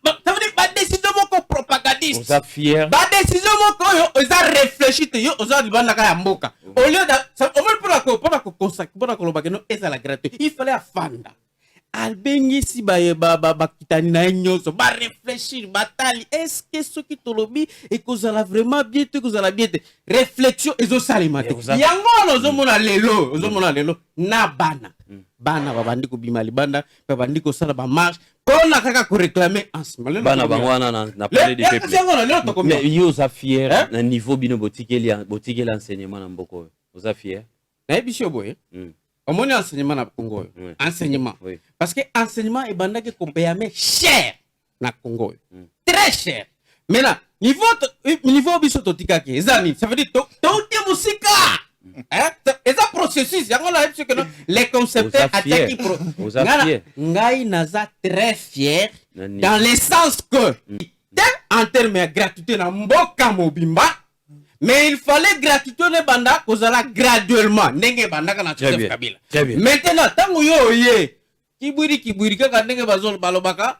ça veut dire ba décision moko propagandiste on est fier ba décision moko yo oza réfléchi te yo oza libanda ka ya mboka au lieu de au moins pour la consacrer pour la koloba que non eza la gratuité il fallait afanda albengi si ba kitani na nyonso ba réfléchir batali est-ce que ce qui tolobi et kozala vraiment bien te kozala bien te réflexion ezo salima te yango ozo mona lelo na bana babandi ko bima libanda babandi ko sala ba marche pona kaka ko réclamer ensemble bana bangwana na parler du peuple mais yo za fier na niveau bino botikeli enseignement na mboko oza fier na ebisho boye omoni enseignement na Congo enseignement parce que enseignement e banda ke compayame cher na Congo très cher maintenant niveau biso totika ke ezani ça veut dire to musika et ça processus yango na que les concepteurs attaquent ngai naza très fier dans le sens que en termes de gratuité na mboka mobimba mais il fallait gratuité ne banda kozala graduellement ndenge banda kana Joseph Kabila maintenant tango yo ye kibwiri kaka ndenge bazolo balobaka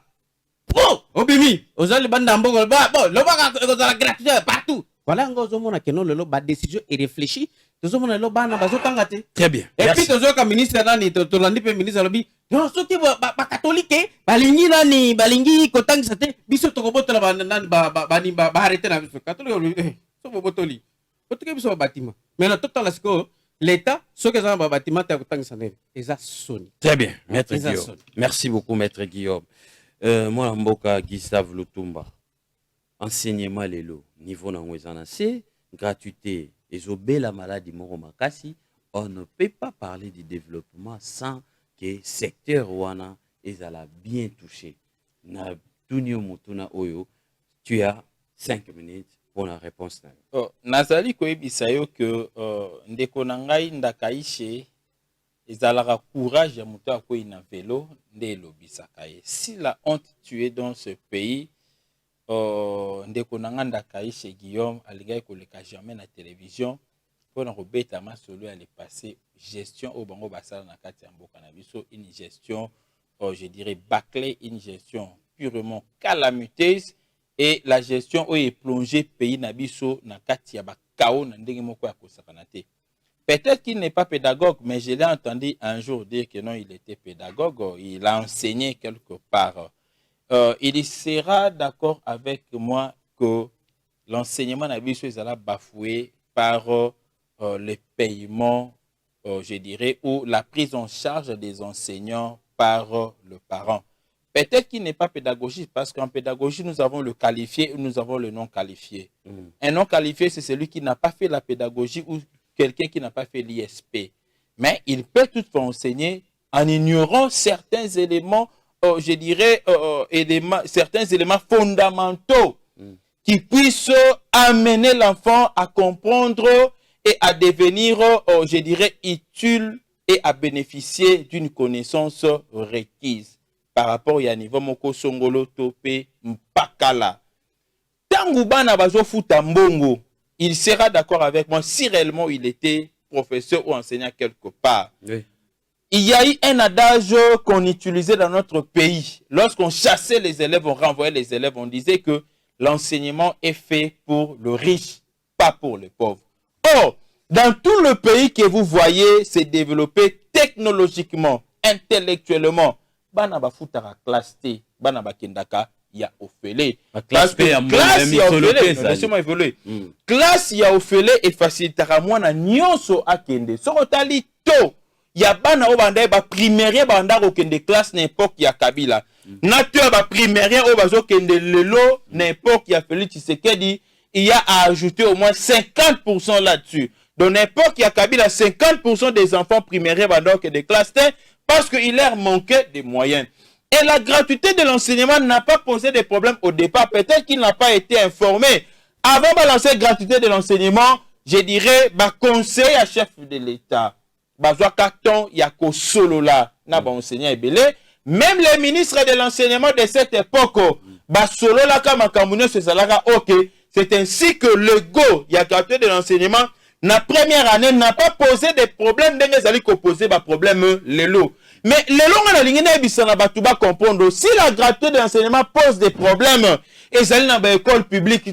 obimi ozali banda mboka lobaka kozala gratuité partout voilà ngo zomona keno lelo ba décision et réfléchi tozomona lelo bana bazotanga te très bien et puis tozoka ministre nani tolandi pe ministre lobi non soki ba catholique balingi kotangisa te biso tokobotola banani ba arrêter na biso catholique so botoli otuke biso bâtiment mais na total la siko l'état soki za ba bâtiment ta kotangisa nene eza soni très bien maître Guillaume merci beaucoup maître Guillaume moi mboka Gustave Lutumba enseignement lelo niveau na ngwezana c'est gratuité ezobela maladie moko makasi on ne peut pas parler du développement sans que secteur wana ezala bien touché na tunio mutuna oyo tu as 5 minutes pour la réponse nazali koyebisa yo que ndeko na ngai ndakaishe ezalaka courage ya moto akoyi na vélo nde elobisaka ye si la honte tu es dans ce pays ndeko na ngai ndakaishe Guillaume alingai koleka jamais na télévision mpona kobeta masolo ya le passé gestion oyo bango basala na kati ya mboka na biso une gestion je dirais, bâcler une gestion purement calamiteuse et la gestion où est plongé pays Nabiso na kati ya ba chaos na ndenge moko ya kosakana te. Peut-être qu'il n'est pas pédagogue, mais je l'ai entendu un jour dire que non, il était pédagogue, il a enseigné quelque part. Il sera d'accord avec moi que l'enseignement Nabiso est bafoué par les paiements, je dirais, ou la prise en charge des enseignants par le parent. Peut-être qu'il n'est pas pédagogique, parce qu'en pédagogie, nous avons le qualifié ou nous avons le non qualifié. Un non qualifié, c'est celui qui n'a pas fait la pédagogie ou quelqu'un qui n'a pas fait l'ISP. Mais il peut toutefois enseigner en ignorant certains éléments, je dirais, certains éléments fondamentaux qui puissent amener l'enfant à comprendre et à devenir, je dirais, utile et à bénéficier d'une connaissance requise par rapport à niveau moko songolo topé mpakala. Tangu bana bazo futa mbongo, il sera d'accord avec moi si réellement il était professeur ou enseignant quelque part. Oui. Il y a eu un adage qu'on utilisait dans notre pays. Lorsqu'on chassait les élèves, on renvoyait les élèves, on disait que l'enseignement est fait pour le riche, pas pour le pauvre. Or, dans tout le pays que vous voyez se développer technologiquement, intellectuellement, bana ba futara classe T, bana ba kendaka ya ofele. Parce que classe ya ofele, laissez-moi évoluer. Classe ya ofele et facilitera mwana nyonso akende. Sorotali to ya bana o banda ba primaire banda ko kende classe n'importe ya Kabila. Nateur ba primaire o bazo kende lelo n'importe ya Félix Tshisekedi, il y a à ajouter au moins 50% là-dessus. Donc n'importe qui a Kabila 50% des enfants primaires banda que des classes T parce qu'il leur manquait des moyens. Et la gratuité de l'enseignement n'a pas posé de problème au départ. Peut-être qu'il n'a pas été informé. Avant de lancer la gratuité de l'enseignement, je dirais, conseil à chef de l'État. Carton, yako solo là, n'a pas enseigné belé. Même les ministres de l'enseignement de cette époque, solo là, comme Kamounio, c'est ça là, ok. C'est ainsi que le go, il y a gratuité de l'enseignement. La première année n'a pas posé des problèmes, des allez poser des problèmes lélo. Mais lélo on a l'ingénieur bisana batuba comprendre si la gratuité de l'enseignement pose des problèmes et ça dans l'école publique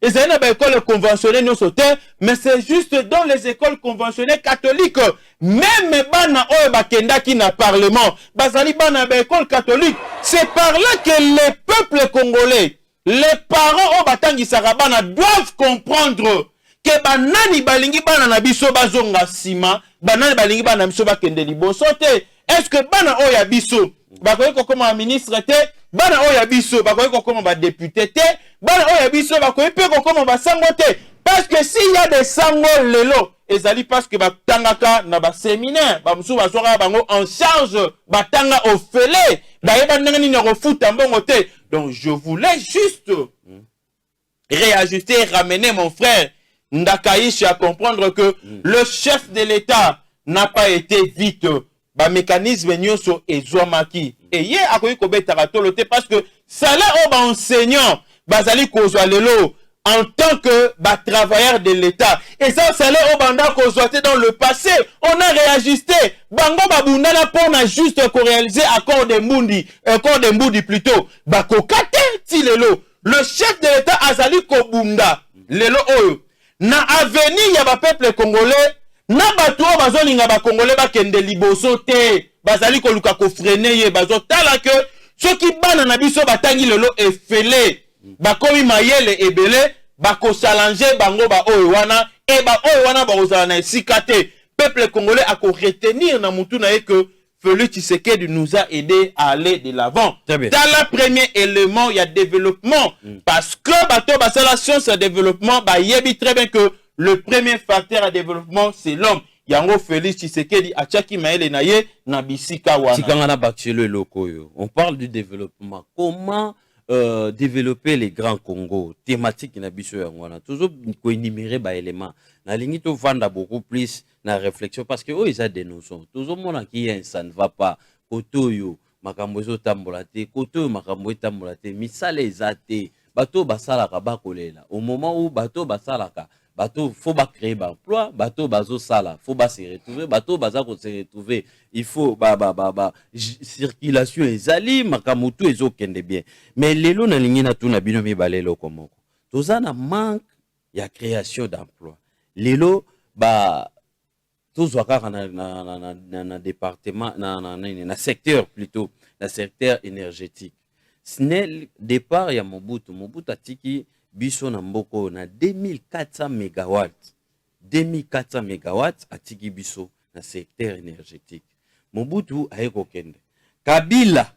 et ça dans l'école conventionnelle non sauter mais c'est juste dans les écoles conventionnelles catholiques même bana oyo bakenda qui na parlement bazali bana école catholique c'est par là que les peuples congolais les parents au batangi sarabana doivent comprendre que banani balingi bana na biso bazonga sima banani balingi bana biso bakende liboso te. Est-ce que bana oya biso bakoyi kokoma ministre te bana oya biso bakoyi kokoma ba député te bana oya biso bakoyi pe kokoma ba sango te parce que s'il y a des sango lelo ezali parce que batangaka na ba séminaire ba musu bazoka bango en charge batanga ofele bayeba ndenge nini refuta mbongo te. Donc je voulais juste réajuster ramener mon frère Ndakaïchi à comprendre que le chef de l'État n'a pas été vite. Ba mécanisme nyoso ezwamaki. Et yé akoyi kobetaka tolote parce que salaire au ba enseignant bazali kozwa lelo en tant que travailleur de l'État. Et ça salaire au banda kozwa dans le passé, on a réajusté. Bango babundala pour na juste ko réaliser accord de Mbundi plutôt. Bakokate ti lelo. Le chef de l'État azali kobunda lelo oyo. Na avenir ya ba peuple congolais na bato bazolinga ba congolais bakende liboso te bazali ko luka ko freiner ye bazo tala que ceux qui bana na biso batangi lelo efele bakomi mayele ebele bako challenger bango ba oyo wana e ba oyo wana ba ozala na esika te. Peuple congolais a ko retenir na mutu na ye que Félix Tshisekedi nous a aidé à aller de l'avant. Dans le premier élément, il y a développement. Parce que la science et développement, il y a très bien que le premier facteur à développement, c'est l'homme. Yango Félix Tshisekedi, Achaki Maël Naye, Nabisika Wana. On parle du développement. Comment développer les grands Congo? Thématique Nabiso Wana. Toujours énumérer des éléments. Na lingi to vanda beaucoup plus na réflexion parce que ils a des notions toujours mona qui ça ne va pas kotoyo makambo zo tambola te kotoyo makambo tambola te misale ezate bato basala ka bakolela au moment où bato basala ka bateau faut ba créer ba emploi, bateau bazo sala, faut ba se retrouver, bateau baza ko se retrouver, il faut circulation ezali makamutu ezokende bien. Mais lelo na lingi na tuna bino mibalelo komoko. Tozana manque ya création d'emploi. Lelo tozwaka na département na secteur plutôt, na secteur énergétique. Snel départ ya Mobutu atiki biso na mboko na 2400 mégawatts. 2400 mégawatts atiki biso na secteur énergétique. Mobutu ayeko kende. Kabila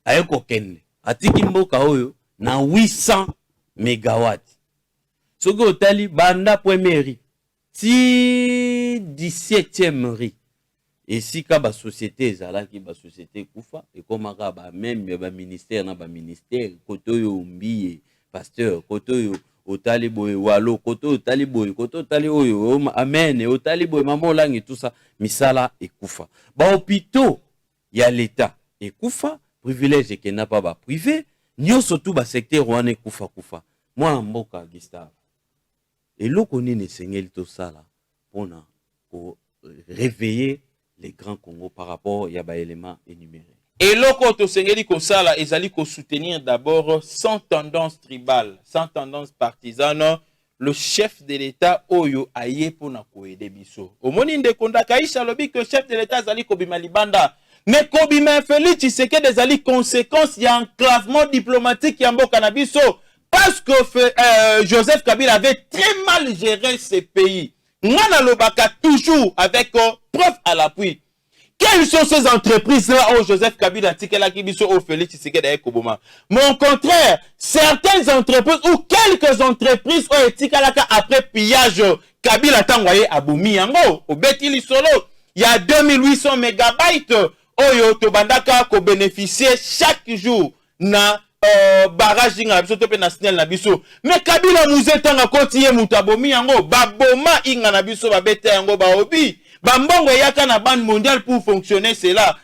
ayeko kende. Atiki mboka oyo na 800 mégawatts. Soki otali banda premier riz ti 17e riz. Et si ka ba société ezalaki ba société kufa et komaka ba même ba ministère na ba ministère koto yo mbiye pasteur koto yo otali boye walo koto otali boye koto otali oyo amen otali boye mamolangi tout ça misala ekufa. Ba hôpitaux ya l'état ekufa, privilège ke na pas ba privé, nyonso tout ba secteur wana ekufa. Moi mboka Gustave. Et loko nini sengeli to sala pona ko réveiller les grands Congo par rapport à yaba éléments énumérés. Et loko to sengeli ko sala ezali ko soutenir d'abord sans tendance tribale, sans tendance partisane, le chef de l'État oyo aye pona ko aider biso. Omoni ndekonda kaisha lobi que chef de l'État ezali ko bima libanda. Mais ko bima Félix Tshisekedi ezali conséquence ya enclavement diplomatique ya mboka na biso parce que Joseph Kabila avait très mal géré ce pays. Ngana lobaka toujours avec preuve à l'appui. Quelles sont ces entreprises-là où Joseph Kabila tikela kibiso au Félix Tshisekedi avec Koboma? Mais au contraire, certaines entreprises ou quelques entreprises ont été après pillage Kabila tangoye abumi yango au Betili Solo. Il y a 2800 mégabytes oyo to bandaka ko bénéficier chaque jour na barrage na biso to pe na SNEL na biso. Mais Kabila muzetanga kotiye mutabomi yango baboma inga na biso babete yango ba obi. Bambongo yaka na bande mondiale pour fonctionner cela,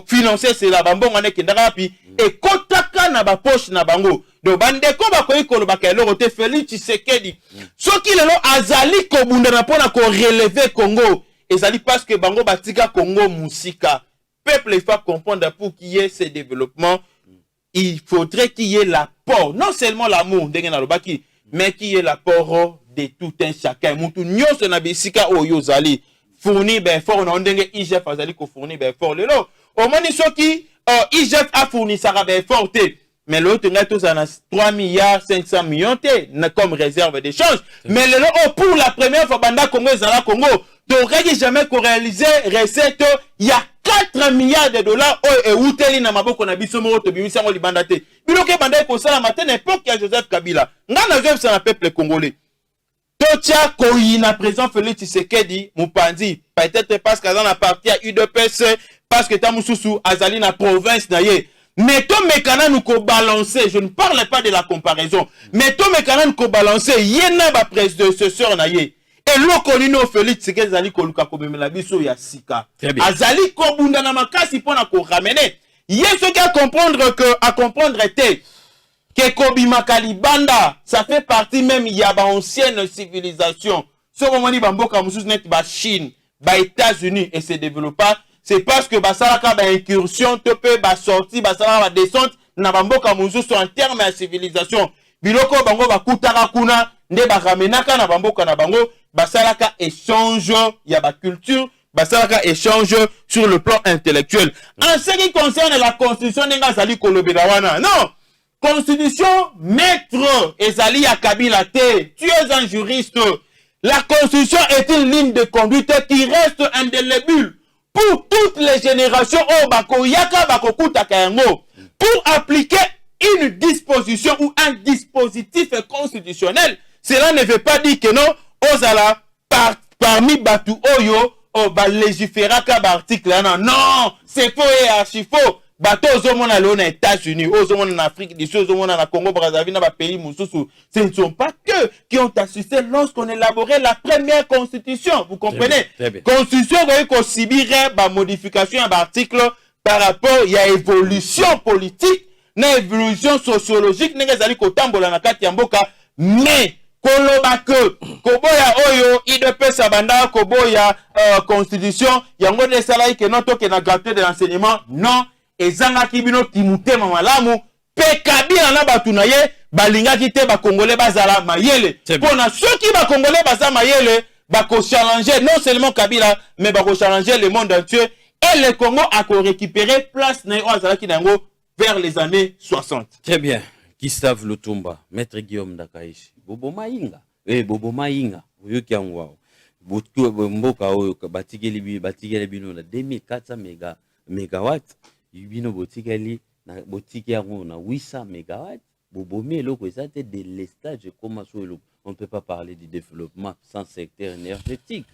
financer cela, bambongo ne kendaka pi et kotaka na ba poche na bango. Do bande ko ba koyi ko ba kelo rote Félix Tshisekedi. Soki lelo azali ko bunda na pona ko relever Congo, ezali parce que bango batika Congo musika. Peuple il faut comprendre pour qu'il y ait ce développement, il faudrait qu'il y ait l'apport, non seulement l'amour ndenge na lobaki, mais qu'il y ait l'apport de tout un chacun. Mutu nyonso na bisika oyo zali fournir ben fort na ndenge IGF azali ko fournir ben fort lelo omoni soki IGF a fourni ça ben fort te mais l'autre nga tous en 3 milliards 500 millions te comme réserve d'échange mais lelo pour la première fois banda Congo ezala Congo t'aurais jamais ko réaliser recette il y a 4 milliards de dollars et outeli na maboko na biso mo to bimisa ngo libanda te biloke banda ko sala matin époque ya Joseph Kabila nga na Joseph ça peuple congolais. Totia Koyina présent Félix Tshisekedi Mupandi peut-être parce qu'à la partie à UDPS parce que Tamususu azali na province na ye mais to mekana nous ko balancer je ne parle pas de la comparaison mais to mekana nous ko balancer yena ba prédécesseur na ye et lokolino Félix Tshisekedi azali ko luka ko bemela biso ya sika azali ko bunda na makasi pona ko ramener yeso ki a comprendre était que Kobima Kalibanda, ça fait partie même, il y a une ancienne civilisation. Ce moment dit Bamboka Moussous net ba Chine, ba États-Unis et se développe pas, c'est parce que Basaraka ba incursion, topé ba sortie, Basaraka ba descente, na Bamboka Moussous en termes de civilisation. Biloko Bango ba Kutara Kuna, ne ba ramenaka na Bamboka na Bango, Basaraka échange, il y a ba culture, Basaraka échange sur le plan intellectuel. En ce qui concerne la constitution, n'enga zali kolobelawana, non! Constitution, maître Ezali Kabila te, tu es un juriste. La constitution est une ligne de conduite qui reste indélébile pour toutes les générations au Bako Yaka Bako Kutakayango pour appliquer une disposition ou un dispositif constitutionnel. Cela ne veut pas dire que non, Ozala parmi Batu Oyo, légiféra ka article non, c'est faux et archi faux. Bateau aux hommes aux États-Unis, aux hommes en Afrique du Sud, aux hommes en Congo, Brazzaville, dans les pays Moussoussou. Ce ne sont pas que qui ont assisté lorsqu'on élaborait la première constitution. Vous comprenez? Très bien. Constitution, vous voyez qu'on subirait la modification à l'article par rapport à l'évolution politique, à l'évolution sociologique, mais koloba ke koboya oyo idepesa banda koboya constitution yango ne sala ke non to ke na gratuité de l'enseignement non ezangaki bino kimutema malamu pe Kabila na batu na ye balingaki te ba congolais bazala mayele pona soki ba congolais bazala mayele bako challenger non seulement Kabila mais bako challenger le monde entier et le Congo a récupéré place na ozalaki nango vers les années 60. Très bien. Gustave Lutumba, Maître Guillaume Ndakaishi, Bobo Mainga, Bobo Mainga, Yuki Angwao, Mboka Oyo, Batigeli Bino, 2400 mégawatts, Bino Botigeli, Botiki Ango, 800 mégawatts, Bobo Melo, c'était de l'estage comme on ne peut pas parler du développement sans secteur énergétique.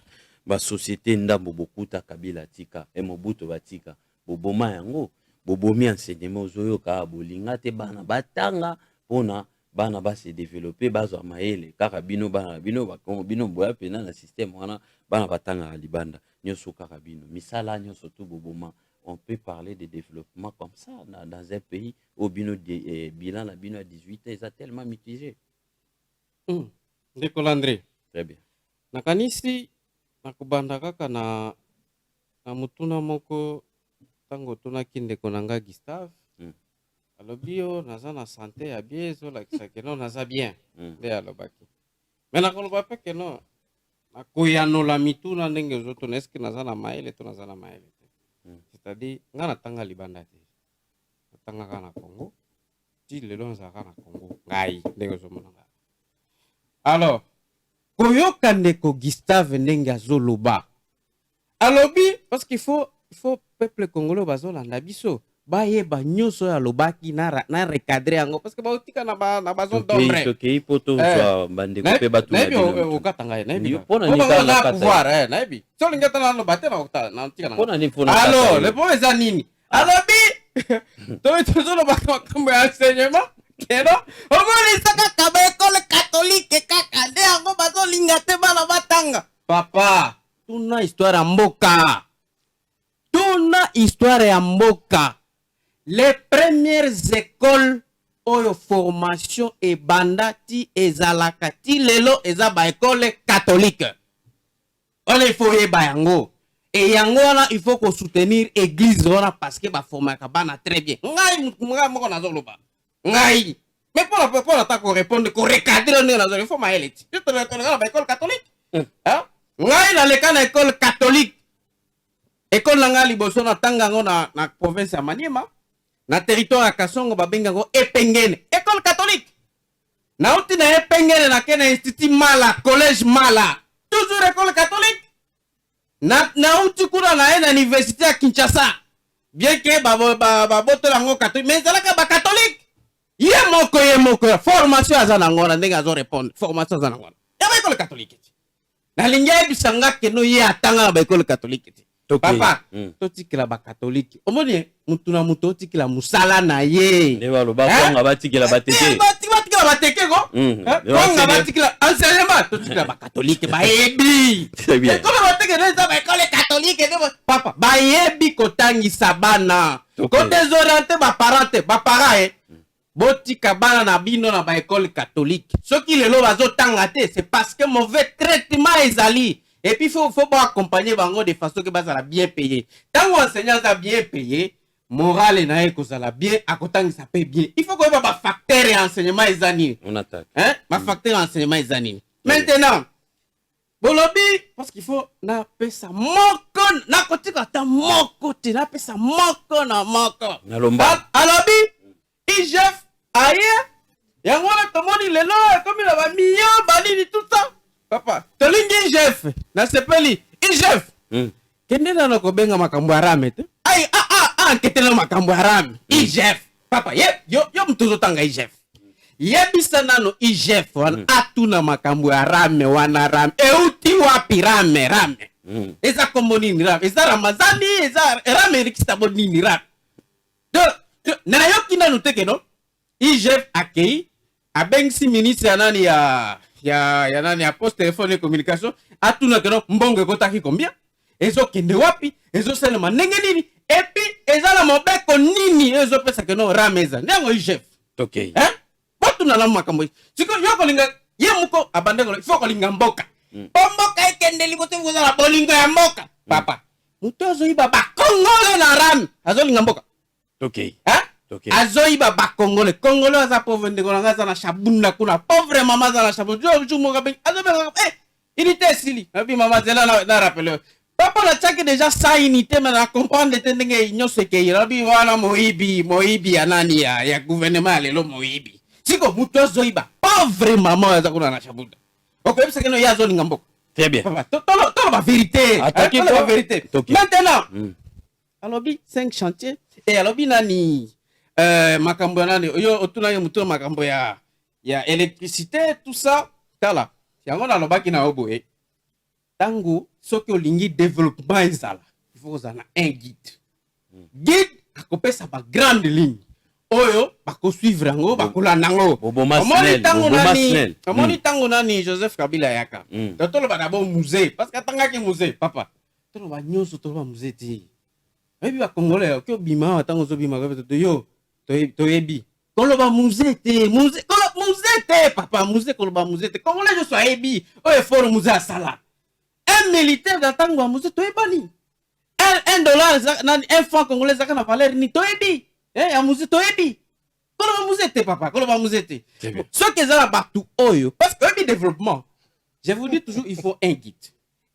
La société Ndambo Bokuta Kabila Tika, et Mobuto Batika, Bobo Mayango. Bobomi enseignement ozoyo ka bolinga te bana batanga pona bana ba se développer bazo maele kaka bino bana bino bino boya pena na système wana bana batanga libanda nyoso kaka bino misala nyoso tout boboma on peut parler de développement comme ça dans un pays au bino bilan la bino à 18 ans ils a tellement mitigé. Ndeko André. Très bien. Nakanisi nakubanda kaka na mutuna moko tango tuna kinde konanga Gustave alobio naza na santé ya bien zo la kisakeno naza bien de alobaki mais nakoloba pe que non nakoyano la mituna ndenge zoto neske naza na maele to naza na maele c'est-à-dire ngana tanga libanda te tanga kana Congo ti lelo naza kana Congo ngai ndenge zo mona alors koyoka ndeko Gustave ndenge azoloba alobi parce qu'il faut peuple congolais bazolanda biso bayeba nyonso ya lobaki na recadrer yango parce que baotika na bazon d'ombre okay poto so bandeko pe batu na bino okatanga na bibi pona ni kala pouvoir na bibi so lingata na lo batena okata na tika na pona ni pona alors le point est nini alobi to zo baka kambo ya enseignement keno omoni saka kaba école catholique kaka de yango bazolinga te bana batanga papa tuna histoire ya mboka. Tuna histoire ya mboka. Les premières écoles oyo formation et bandati ezalaka ti lelo eza ba école catholique. On il faut yeba yango. Et yango wana il faut qu'on soutenir église wana parce que ba formaka bana très bien. Ngai moko nazoloba. Ngai. Mais pour la ta ko répondre ko recadrer on nazo il faut maeleti. Tu te retrouves ba école catholique? Hein? Ngai na leka na école catholique. École nanga liboso na tanga ngo na province ya Maniema na territoire ya Kasongo babenga ngo Epengene école catholique na uti na Epengene na kena institut Mala collège Mala toujours école catholique na uti kuna na université ya Kinshasa bien que ba botola ngo catholique mais zalaka ba catholique ye moko formation azana ngona ndenge azo répondre formation azana ngona ya ba école catholique na lingia bisanga keno ye atanga ba école catholique. Papa, totikila ba catholique. Omoni mutuna muto tikila musala na ye. Ne ba lo ba konga batikila bateke. Batikila bateke go. Konga batikila enseignement totikila ba catholique ba yebi. Très bien. Comme bateke neza ba école catholique papa, ba yebi kotangisa bana. Ko désorienter ba parents botika bana na bino na ba école catholique. Soki lelo bazotanga te, c'est parce que mauvais traitement ezali. Et puis, il faut pas accompagner bango de façon que ça bien payé. Tant que l'enseignant est bien payé, moral et naïe que ça bien, à côté ça paye bien. Il faut qu'on ait un facteur et enseignement et zanine. On attaque. Hein? Ma facteur et enseignement et zanine. Maintenant, bolobi, parce qu'il faut na pesa moko, na côté kata moko, te na pesa moko na moko. Na lomba. Alobi, IGF, aïe, yango na tomoni lelo, comme il a million, balini tout ça. Papa, tolingi IGF, na sepeli, IGF. Kende na noko benga makambo arame te? Ay, ketela makambo arame. IGF. Papa, yo mtuzo tanga IGF. Yebisa nano IGF, wana atuna makambo arame, wana rame. Euti wapi rame. Eza kombo nini rame? Eza Ramazani, eza rame rikistabo nini rame? Na yo kina nuteke no? IGF akei, abengsi ministre anani ya nani ya poste téléphone et communication atuna keno mbongo kotaki combien ezo kende wapi ezo selema ndenge nini et puis ezala mobeko nini ezo pesa keno rameza ndengo chef okay hein botuna la makambo siko yo kolinga Yemuko abandeko il faut ko lingamboka. Pomboka ekende libote vous la bolingo ya mboka. Papa. Mutozo iba ba Congolais na ram. Azo lingamboka. OK. Hein? OK. Azo iba ba Congolais. Congolais za pauvre ndeko na za na shabunda kuna. Pauvre maman za na shabunda. Jo mo gabe. Azo be il était sili. Et puis maman zela na rappelé. Papa la tchaki déjà ça unité mais na comprendre tendenge nyose ke yirabi wana moibi anani ya gouvernement lelo moibi. Siko mutozo iba pauvre maman za kuna na shabunda. OK, c'est que no yazo lingamboka. Très bien. Tolo la vérité. Attaquez la vérité. Maintenant. Alors 5 chantiers et alors nani makambo nani yo otuna yo muto makambo ya électricité tout ça tala. Yango na lobaki na oboe. Tango soki olingi développement ezala. Il faut que un guide. Guide akopesa ba grande ligne. Oyo bako suivre yango bakola nango. Omoni tango nani Joseph Kabila yaka. Tolo ba d'abord musée parce que tangaki musée papa. Tolo ba nyoso tolo ba musée ti. Ebi ba Congolais ko bima tango zo bima ko yo to ebi. Kolo ba musée te papa musée kolo ba musée te. Congolais je sois ebi. Oyo fort musée asala. Un militaire dans tango ba musée to ebani. $1 un franc congolais zaka na valeur ni to ebi. Ya musée to ebi. Kolo ba musée te papa, kolo ba musée te. Ce que ça partout oyo parce que le développement, je vous dis toujours il faut un guide.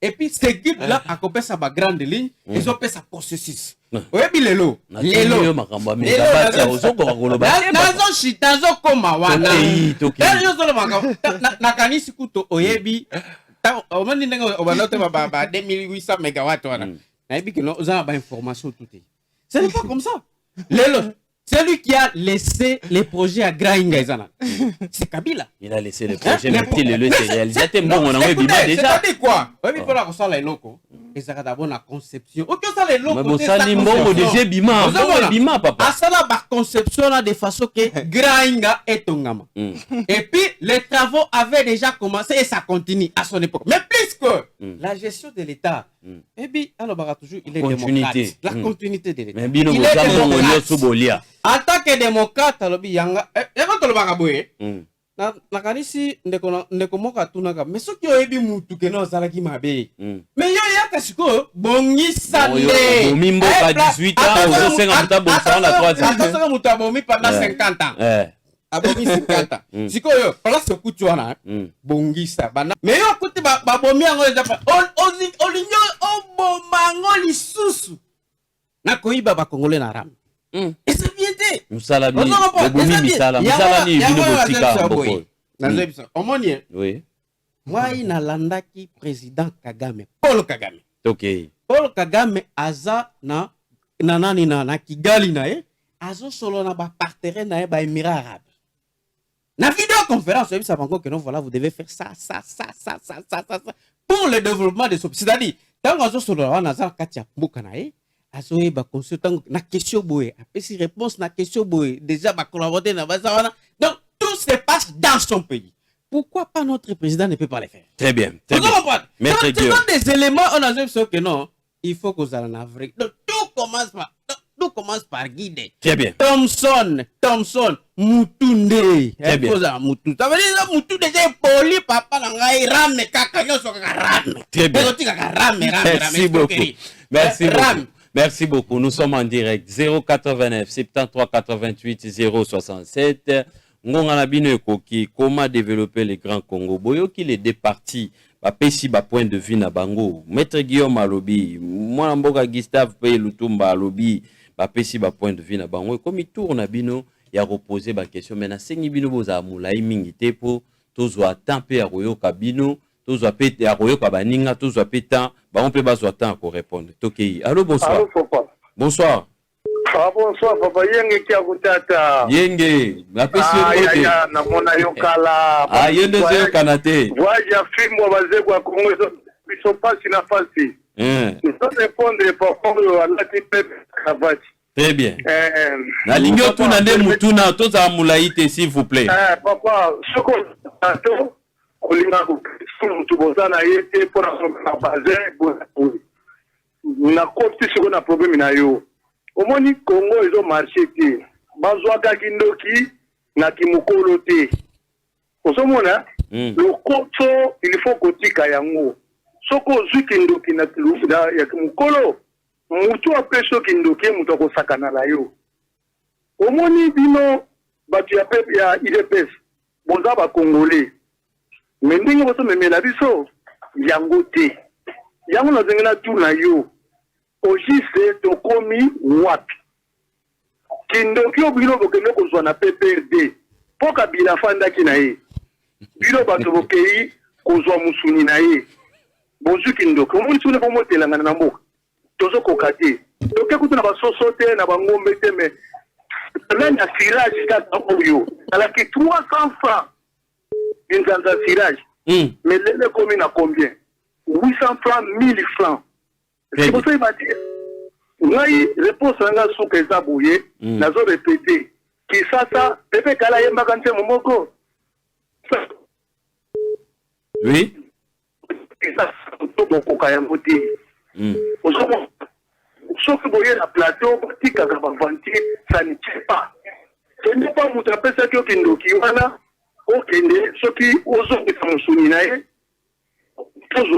Et puis ce guide là accompagne sa grande ligne, ils ont fait sa processus. Oyebi lelo. Makambo mais ça ozo ko ngolo ba. Nazo koma wana. Yo zolo makambo. Na kanisi kuto oyebi. Au moment ndenge obanote ba 2800 mégawatts wana. Na yebi que non oza ba information tout est. Ce n'est pas comme ça. Lelo, celui qui a laissé les projets à Grainga, c'est Kabila. Il a laissé les projets, mais il le réalisateur. Bon, on a vu déjà. C'est-à-dire quoi? Oui, mais pour la ça les locaux. Et ça d'abord la conception. Ok, ça les locaux. Mais ça ni bon déjà bima, bima papa. À ça la conception là de façon que Grainga est Tongama. Et puis les travaux avaient déjà commencé et ça continue à son époque. Mais plus que la gestion de l'État. Et puis alors bah toujours il est démocrate. La continuité de l'État. Mais il est en tant que démocrate, alobi yanga yanga tolo bakaboye na kanisi ndeko moka tunaka mais soki oyebi mutu ke no zala ki mabe mais yo yaka siko bongisa ne bomimbo à 18 ans ou 50 ans bonsoir la 3e attention mutu abomi pendant 50 ans abomi 50 ans siko yo place kutu wana bongisa bana mais yo kuti ba bomi yango ezapa olinyo obomango lisusu na koyiba ba congolais na ram. Et c'est bien dit. Musala ni vino botika mboko. Omonye. Oui. Moi ina landaki président Kagame, Paul Kagame. OK. Paul Kagame aza na nani na Kigali na azo solo na ba partenaire na ba Émirats Arabes. Na vidéoconférence, ça va encore que non voilà, vous devez faire ça pour le développement de ce pays. C'est-à-dire, tant azo solo na za katia mboka na azoé ba consultant na question boé apesi réponse na question boé déjà ba collaborer na bazawana donc tout se passe dans son pays. Pourquoi pas notre président ne peut pas le faire? Très bien, très bien. Mais c'est des éléments on a vu que non, il faut que ça en Afrique. Donc tout commence par guider. Très bien. Thomson Mutunde. Très bien. Mutu. Ça veut dire Mutu déjà poli papa na ngai rame kaka nyoso kaka rame. Très bien. Merci beaucoup. Merci beaucoup. Merci beaucoup. Nous sommes en direct. 089 73 88 067. Ngonga na bino ekoki comment développer les grands Congo. Boyo qui les deux parties ba pesi ba point de vue na bango. Maître Guillaume alobi, moi mboka Gustave Paye Lutumba alobi ba pesi ba point de vue na bango. Comme il tourne bino ya reposer ba question mais na sengi bino boza mulai mingi te po tozwa tempe ya koyoka bino. Tozwa pete ya koyoka baninga tozwa peta ba on peut bazwa temps pour répondre. Tokei. Allô bonsoir. Allô papa. Bonsoir. Ah bonsoir papa yenge kia kutata. Yenge, la question côté. Ah na mona yokala. Ah yende zeo kanate. Voya filmo baze kwa Congo ils pas sur la face. Ils sont répondre par contre à la type cravate. Très bien. La ligne tout na nde mutuna toza mulaite s'il vous plaît. Papa, ce qu'on attend kolinga ko tout bozana yete pour la base na kopti ce na problème na yo. Omoni Congo ils ont marché te. Bazwa ka kindoki na kimukolo te. Osomona Le koto, il faut kotika yango. Soko zukindoki na tuluda ya mukolo. Mutu apeso kindoki mutu ko sakana la yo. Omoni bino batu ya pep ya IDPS. Bonza ba Congolais. Mendingo boso memela biso yango te. Yango na zengena tu na yo. Ojise tokomi wapi. Kindoki obino bokendo kozwa na PPRD. Poka bila fanda ki na ye. Bino bato bokei kozwa musuni na ye. Bonzu kindoki. Omoni tune ko motela ngana na mboka. Tozo kokate. Toke kutuna ba sosote na bangombe te me. Même la tirage kata oyo. Alaki 300 francs. Une zanda tirage. Mais les communes à combien? 800 francs, 1000 francs. C'est pour ça qu'il m'a dit. Ngai réponse nga souka eza bouye. Nazo répéter. Qui ça pepe kala yemba kante momoko. Oui. Et ça tout beaucoup kaya moti. Sauf que vous voyez la plateau, ça ne tient pas. Ce n'est pas vous trapez ça qui est au Kiwana, au Kende, ce qui osent être en Souninae, ça ne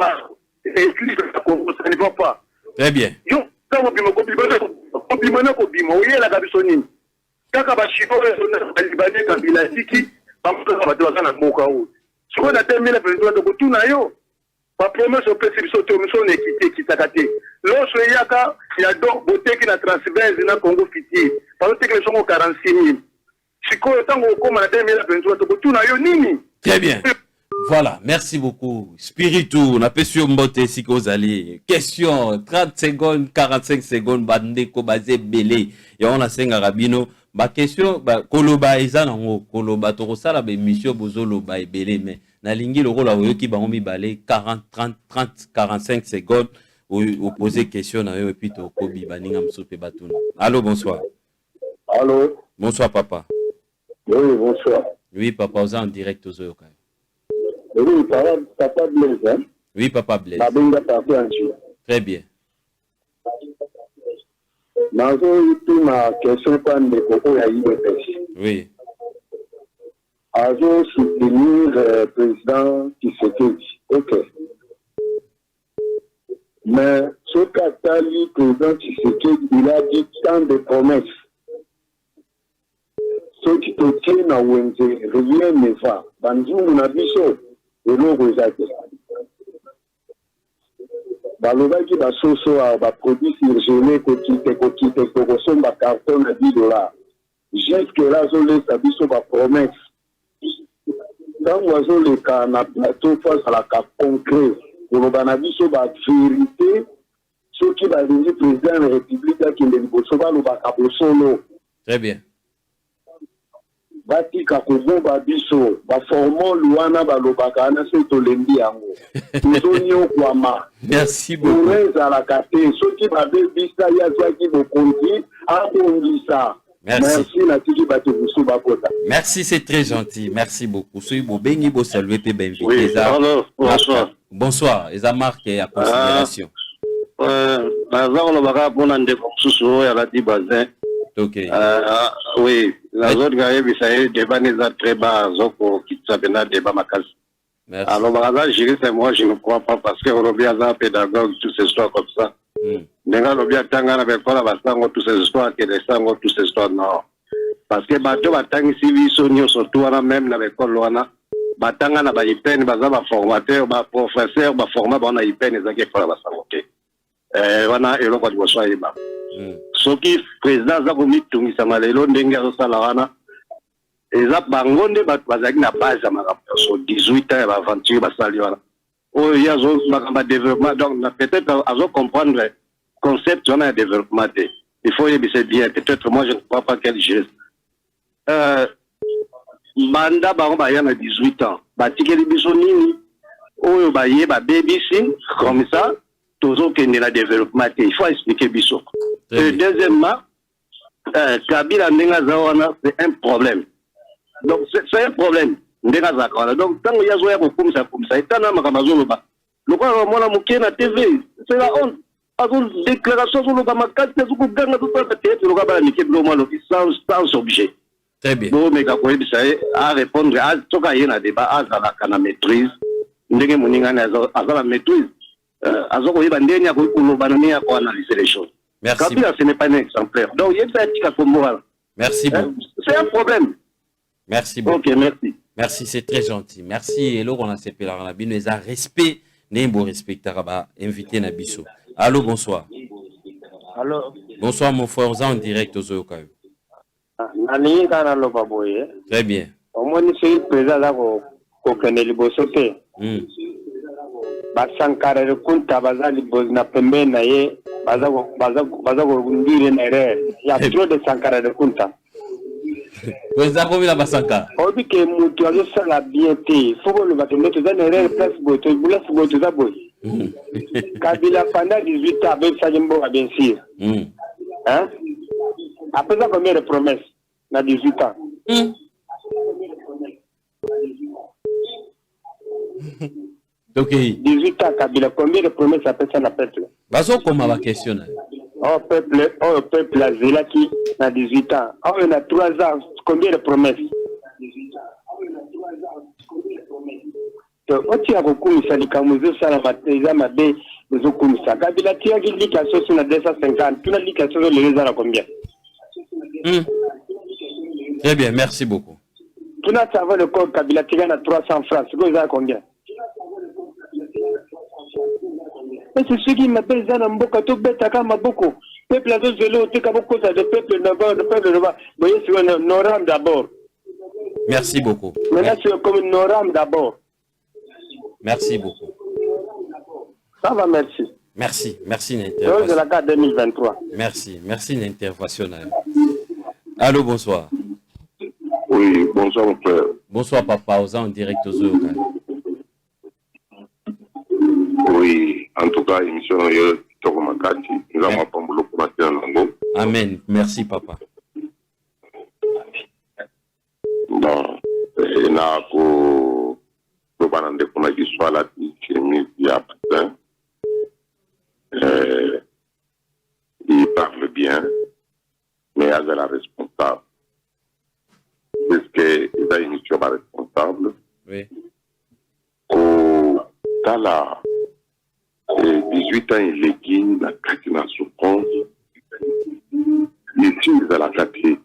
va pas. Très bien. Yo, ça va bien, la Gabisonine. Kakabashiko, le Libanais, Kabila, Siki, Bamaka, Mokao. Ce qu'on a terminé la présidente de Koutunayo. La promesse au principe de l'équité qui t'a gâté. Lorsque il y a donc beauté qui n'a transféré dans le Congo Fiti, parce que les gens ont 46 000. Si on est en Congo, on a terminé la présidente de Koutunayo. Très bien. Voilà, merci beaucoup. Spiritou, on a pu sur Mbote si vous allez. Question, 30 secondes, 45 secondes, Bandeko, Bazé, Belé. Et on a 5 arabino. Ma question, Koloba, Izanango, Koloba, Torosala, Mission, Bozoloba, et Belé, mais. Nalingi le rôle à qui va mi balé 40, 30, 45 secondes ou poser question à eux et puis to kobi baninga msope batuna. Allô, bonsoir. Allô. Bonsoir, papa. Oui, bonsoir. Oui, papa, vous êtes en direct aux Oyoka. Oui, papa Blaise, hein? Oui, papa Blaise. Très bien. Ma question pas de coco à oui. Azo soutenir le président Tshisekedi. Ok. Mais ce qu'a dit le président Tshisekedi, il a dit tant de promesses. Ceux qui te tiennent à Wenze, rien ne va. Banzou, on a dit ça. Et l'on regarde. Balobaki basoso ba produit surgelé kokite kokoso ba carton à $10. Jusque là zo les sabiso ba promesse. Dans oiseau le cas na plateau face à la cas concret. Pour banabiso ba vérité ceux qui va venir président de la République qui le boso ba lo ba kabosolo. Très bien. Bati kakobo ba biso ba formons luana ba lo ba kana se to lendi yango. Tuzonyo kwama. Merci beaucoup. Merci, c'est très gentil. Merci beaucoup. Oui, bonsoir. Bonsoir. Et ça marque à considération. Ok. Oui, la zone débat n'est très bas, qui s'appelle débat Makas. Merci. Alors, moi, je ne crois pas parce que Robia est un pédagogue, toutes ces histoires comme ça. Nenga Robia Tanga avec quoi la sango, toutes ces histoires, que les sango, toutes ces histoires, non. Parce que Bato Batang Sivi Sonio, surtout, même avec quoi l'on Batanga n'a pas eu peine, Baza, formateur, professeur, format, on a eu peine, et ça qui est pour la sango. On a eu l'on va dire ça, ce qui président Zakoumi Tungi Samalelo, Nenga Salawana, et ça, bangonde, bazaki na base à ma sur 18 ans, aventure, basaliwana. Oh, il y a un développement, donc peut-être à comprendre le concept on a un développement. Il faut y bien, peut-être moi je ne crois pas quel geste. Manda baron bayan à 18 ans, batikeli bisonini, oh baye ba baby sing comme ça, toujours qu'il y a un développement. Il faut expliquer biso. Deuxièmement, Kabila Nenga Zawana, c'est un problème. Donc c'est un problème. Donc tant qu'il y a joué comme ça, et tant le quoi moi la TV, c'est la honte. Avec déclaration sur le Bamakat, c'est ce que gagne tout ça, peut-être le gars sans objet. Très bien. Donc, mais quand il s'agit à répondre à ce qu'il y a un débat, à la maîtrise, ndenge moninga na la maîtrise, à ce qu'il y a un débat, pour analyser les choses. Merci. Kabila, ce n'est pas un exemplaire. Donc, il y a un petit peu. Merci beaucoup. C'est un problème. Merci beaucoup. Ok, merci. Merci, c'est très gentil. Merci. Et là, on a ces pèlerins là, nous avons respect, nous avons respecté invité Nabiso. Allô, bonsoir. Allô. Bonsoir, mon frère, vous êtes en direct aux Oyokayo. Très bien. Au moins, c'est le président là, qu'on est libosoté. Basankara de Kunta, Bazali Bosna Pembe, Naye, Bazago Ndire Nere. Il y a trop de Sankara de Kunta. Vous avez vu la Basanka? On dit que Moutou a ça la bienté. Il faut que le bâtiment te donne une place pour te bouler sur votre d'abord. Kabila pendant 18 ans, avec Sajimbo, bien sûr. Hein? Après ça, combien de promesses? Na 18 ans. Ok. 18 ans, Kabila, combien de promesses après ça, la peuple? Vas-y, comment va question? Oh, peuple, la Zéla qui a 18 ans. Oh, il a 3 ans, combien de promesses? Donc, tu as beaucoup de salikamuzo, salamatiza, mabe, les okumisa. Kabila, tu as dit qu'il y a 250. Tu as dit qu'il y a combien? Très bien, merci beaucoup. Tu n'as pas le corps Kabila, tu as 300 francs. C'est combien? Mais c'est ce qui m'appelle Zanamboka, tout bête à Maboko. Peuple à deux vélos, tu as beaucoup de peuple là-bas. Vous voyez, c'est un Noram d'abord. Merci beaucoup. Maintenant, c'est comme une Noram d'abord. Merci beaucoup. Ça va, merci. Merci, merci l'intervention. De la carte 2023. Merci l'intervention. Allô, bonsoir. Oui, bonsoir mon frère. Bonsoir papa, aux en direct aux Oyokayo. Oui, en tout cas, émission Tokomakati, nous avons pas boulot pour mater en langue. Amen, merci papa. Bon, il y a le banande qu'on a dit soit la chemise il y a matin. Il parle bien, mais il y a la responsable. Est-ce qu'il y a une émission responsable? Oui. Au Tala, 18 ans, il est guine, la Katina souffrance. Il utilise la Katina.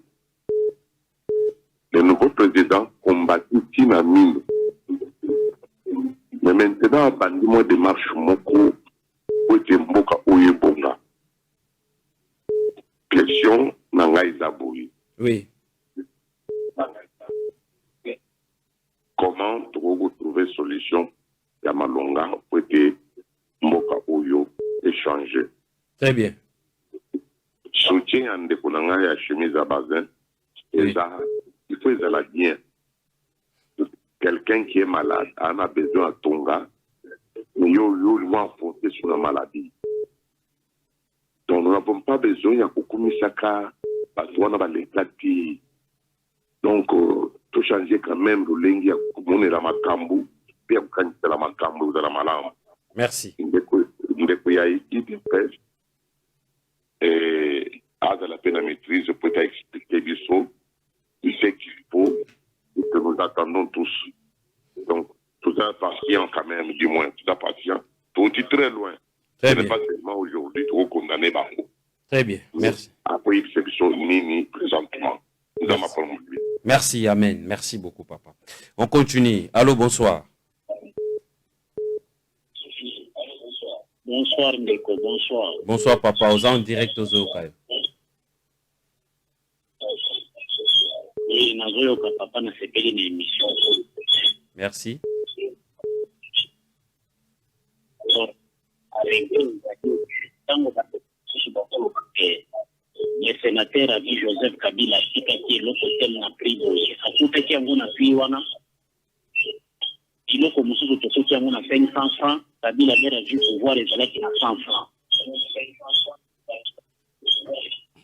Le nouveau président combattit Tinamine. Mais maintenant, bandi moi démarche moko pour être mboka oyebonga. Question Nangai Zaboui. Oui. Comment trouver solution à Malonga pour que mboka oyo échanger. Très bien. Soutien à Ndekonanga et à chemise à bazin. Il faut la bien. Quelqu'un qui est malade en a besoin de Tonga, mais il va enfoncer sur la maladie. Donc nous n'avons pas besoin de Kukumisaka, parce qu'on a l'état. Donc, tout changer quand même, le lingi à Kumone la Makambu, puis à Kanita la Makambu de la Malam. Merci. Et à la peine à maîtrise, je peux t'expliquer du saut, il fait qu'il faut, et que nous attendons tous. Donc, tout ça patient quand même, du moins, tout ça patient. Tout est très loin. Très ce bien. n'est pas seulement aujourd'hui, trop condamné Bango. Très bien, merci. Après exception, ni présentement. Nous avons promulgué. Merci, amen. Merci beaucoup, papa. On continue. Allô, bonsoir. Bonsoir, Ndeko, bonsoir. Bonsoir, papa. Aux en direct aux Oyokayo. Oui, nazoyoka papa na sepeli na émission. Merci. Le sénateur a dit Joseph Kabila qui est l'autre tel n'a pris boye. A tout qui a mon appui wana. Il a commencé tout ce qui a mon 500 francs. Kabila a dû pouvoir les aller qui a 100 francs.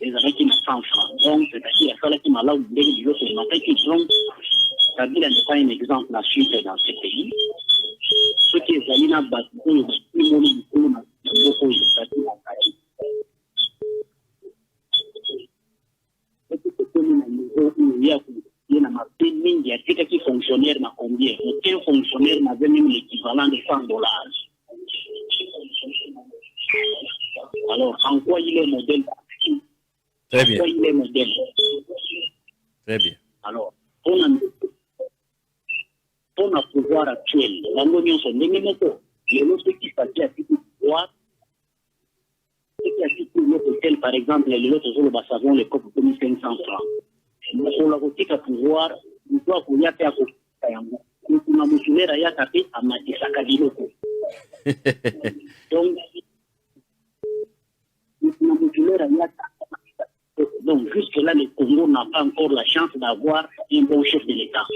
Les années qui n'a 100 francs. Donc, c'est-à-dire qu'il qui m'a là où il l'autre il m'a fait qu'il donc Kabila n'est pas un exemple à suivre dans ce pays. Ceux qui est allé dans le bâtiment, ils ont plus mon beaucoup de c'est qui fonctionnaire n'a combien? Aucun fonctionnaire n'avait même l'équivalent de $100. Alors, en quoi il est modèle? Très bien. En quoi il est modèle? Très bien. Alors, pour le pouvoir actuel, l'Union sont les mêmes. Les autres qui partent à titre pouvoir, ceux qui assistent l'hôtel, par exemple, les autres sur le savon, les copes de 1500 francs. Pour la boutique à pouvoir, nous doit qu'on y a fait à côté. Nous avons soulevé à y a tapé à Matisakadiloko. Donc, donc, jusque-là, le Congo n'a pas encore la chance d'avoir un bon chef de l'État.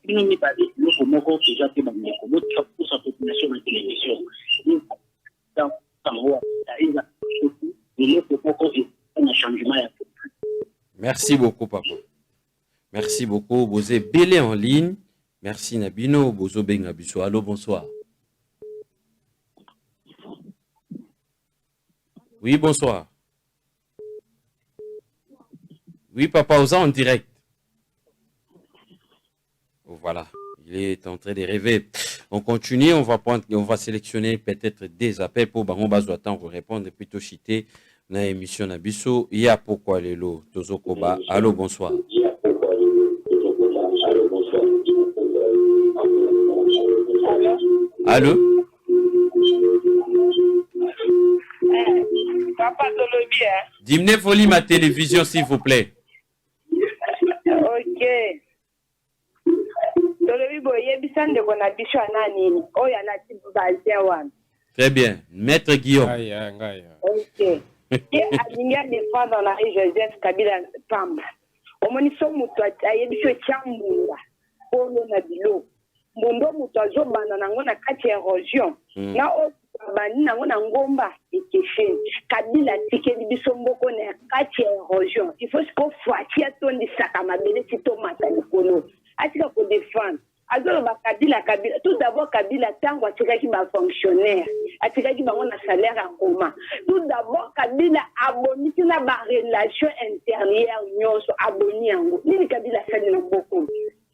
Il n'y a pas de Congo qui a fait dans le Congo, pour sa population de télévision. Merci beaucoup, papa. Merci beaucoup. Vous êtes belé en ligne. Merci, Nabino. Bozo Bengabiso. Allô, bonsoir. Oui, bonsoir. Oui, papa, Oza en direct. Oh, voilà, il est en train de rêver. On continue, on va sélectionner peut-être des appels pour on va attendre pour répondre plutôt chité dans l'émission Nabiso. Il y a pourquoi les lots Tozo Koba. Allô, bonsoir. Allô? Papa Tolobi, hein? Dimne folie ma télévision, s'il vous plaît. Ok. Tolobi, boye, bisande kona bisho anani. Oh, ya la tibu bazewan. Très bien. Maître Guillaume. Ok. Qui a bien défendre dans la Joseph Kabila Pamba. Au moins, ils sont moutoués. Aïe, bisho chambouya. Pour le nabilo. Mondo moutouazo bananango na kati érosion. Na o bani nango na ngomba ekeshen. Kabila tikeli biso mboko na kati érosion. Il faut qu'on fasse atondi saka mabele sito mata likolo. Atika ko défendre. Azolo ba Kabila. Tout d'abord Kabila tango atika ki ba fonctionnaire. Atika ki ba ngona salaire en commun. Tout d'abord Kabila aboni na ba relation intérieure nyonso aboni yango. Nini Kabila sali na boko.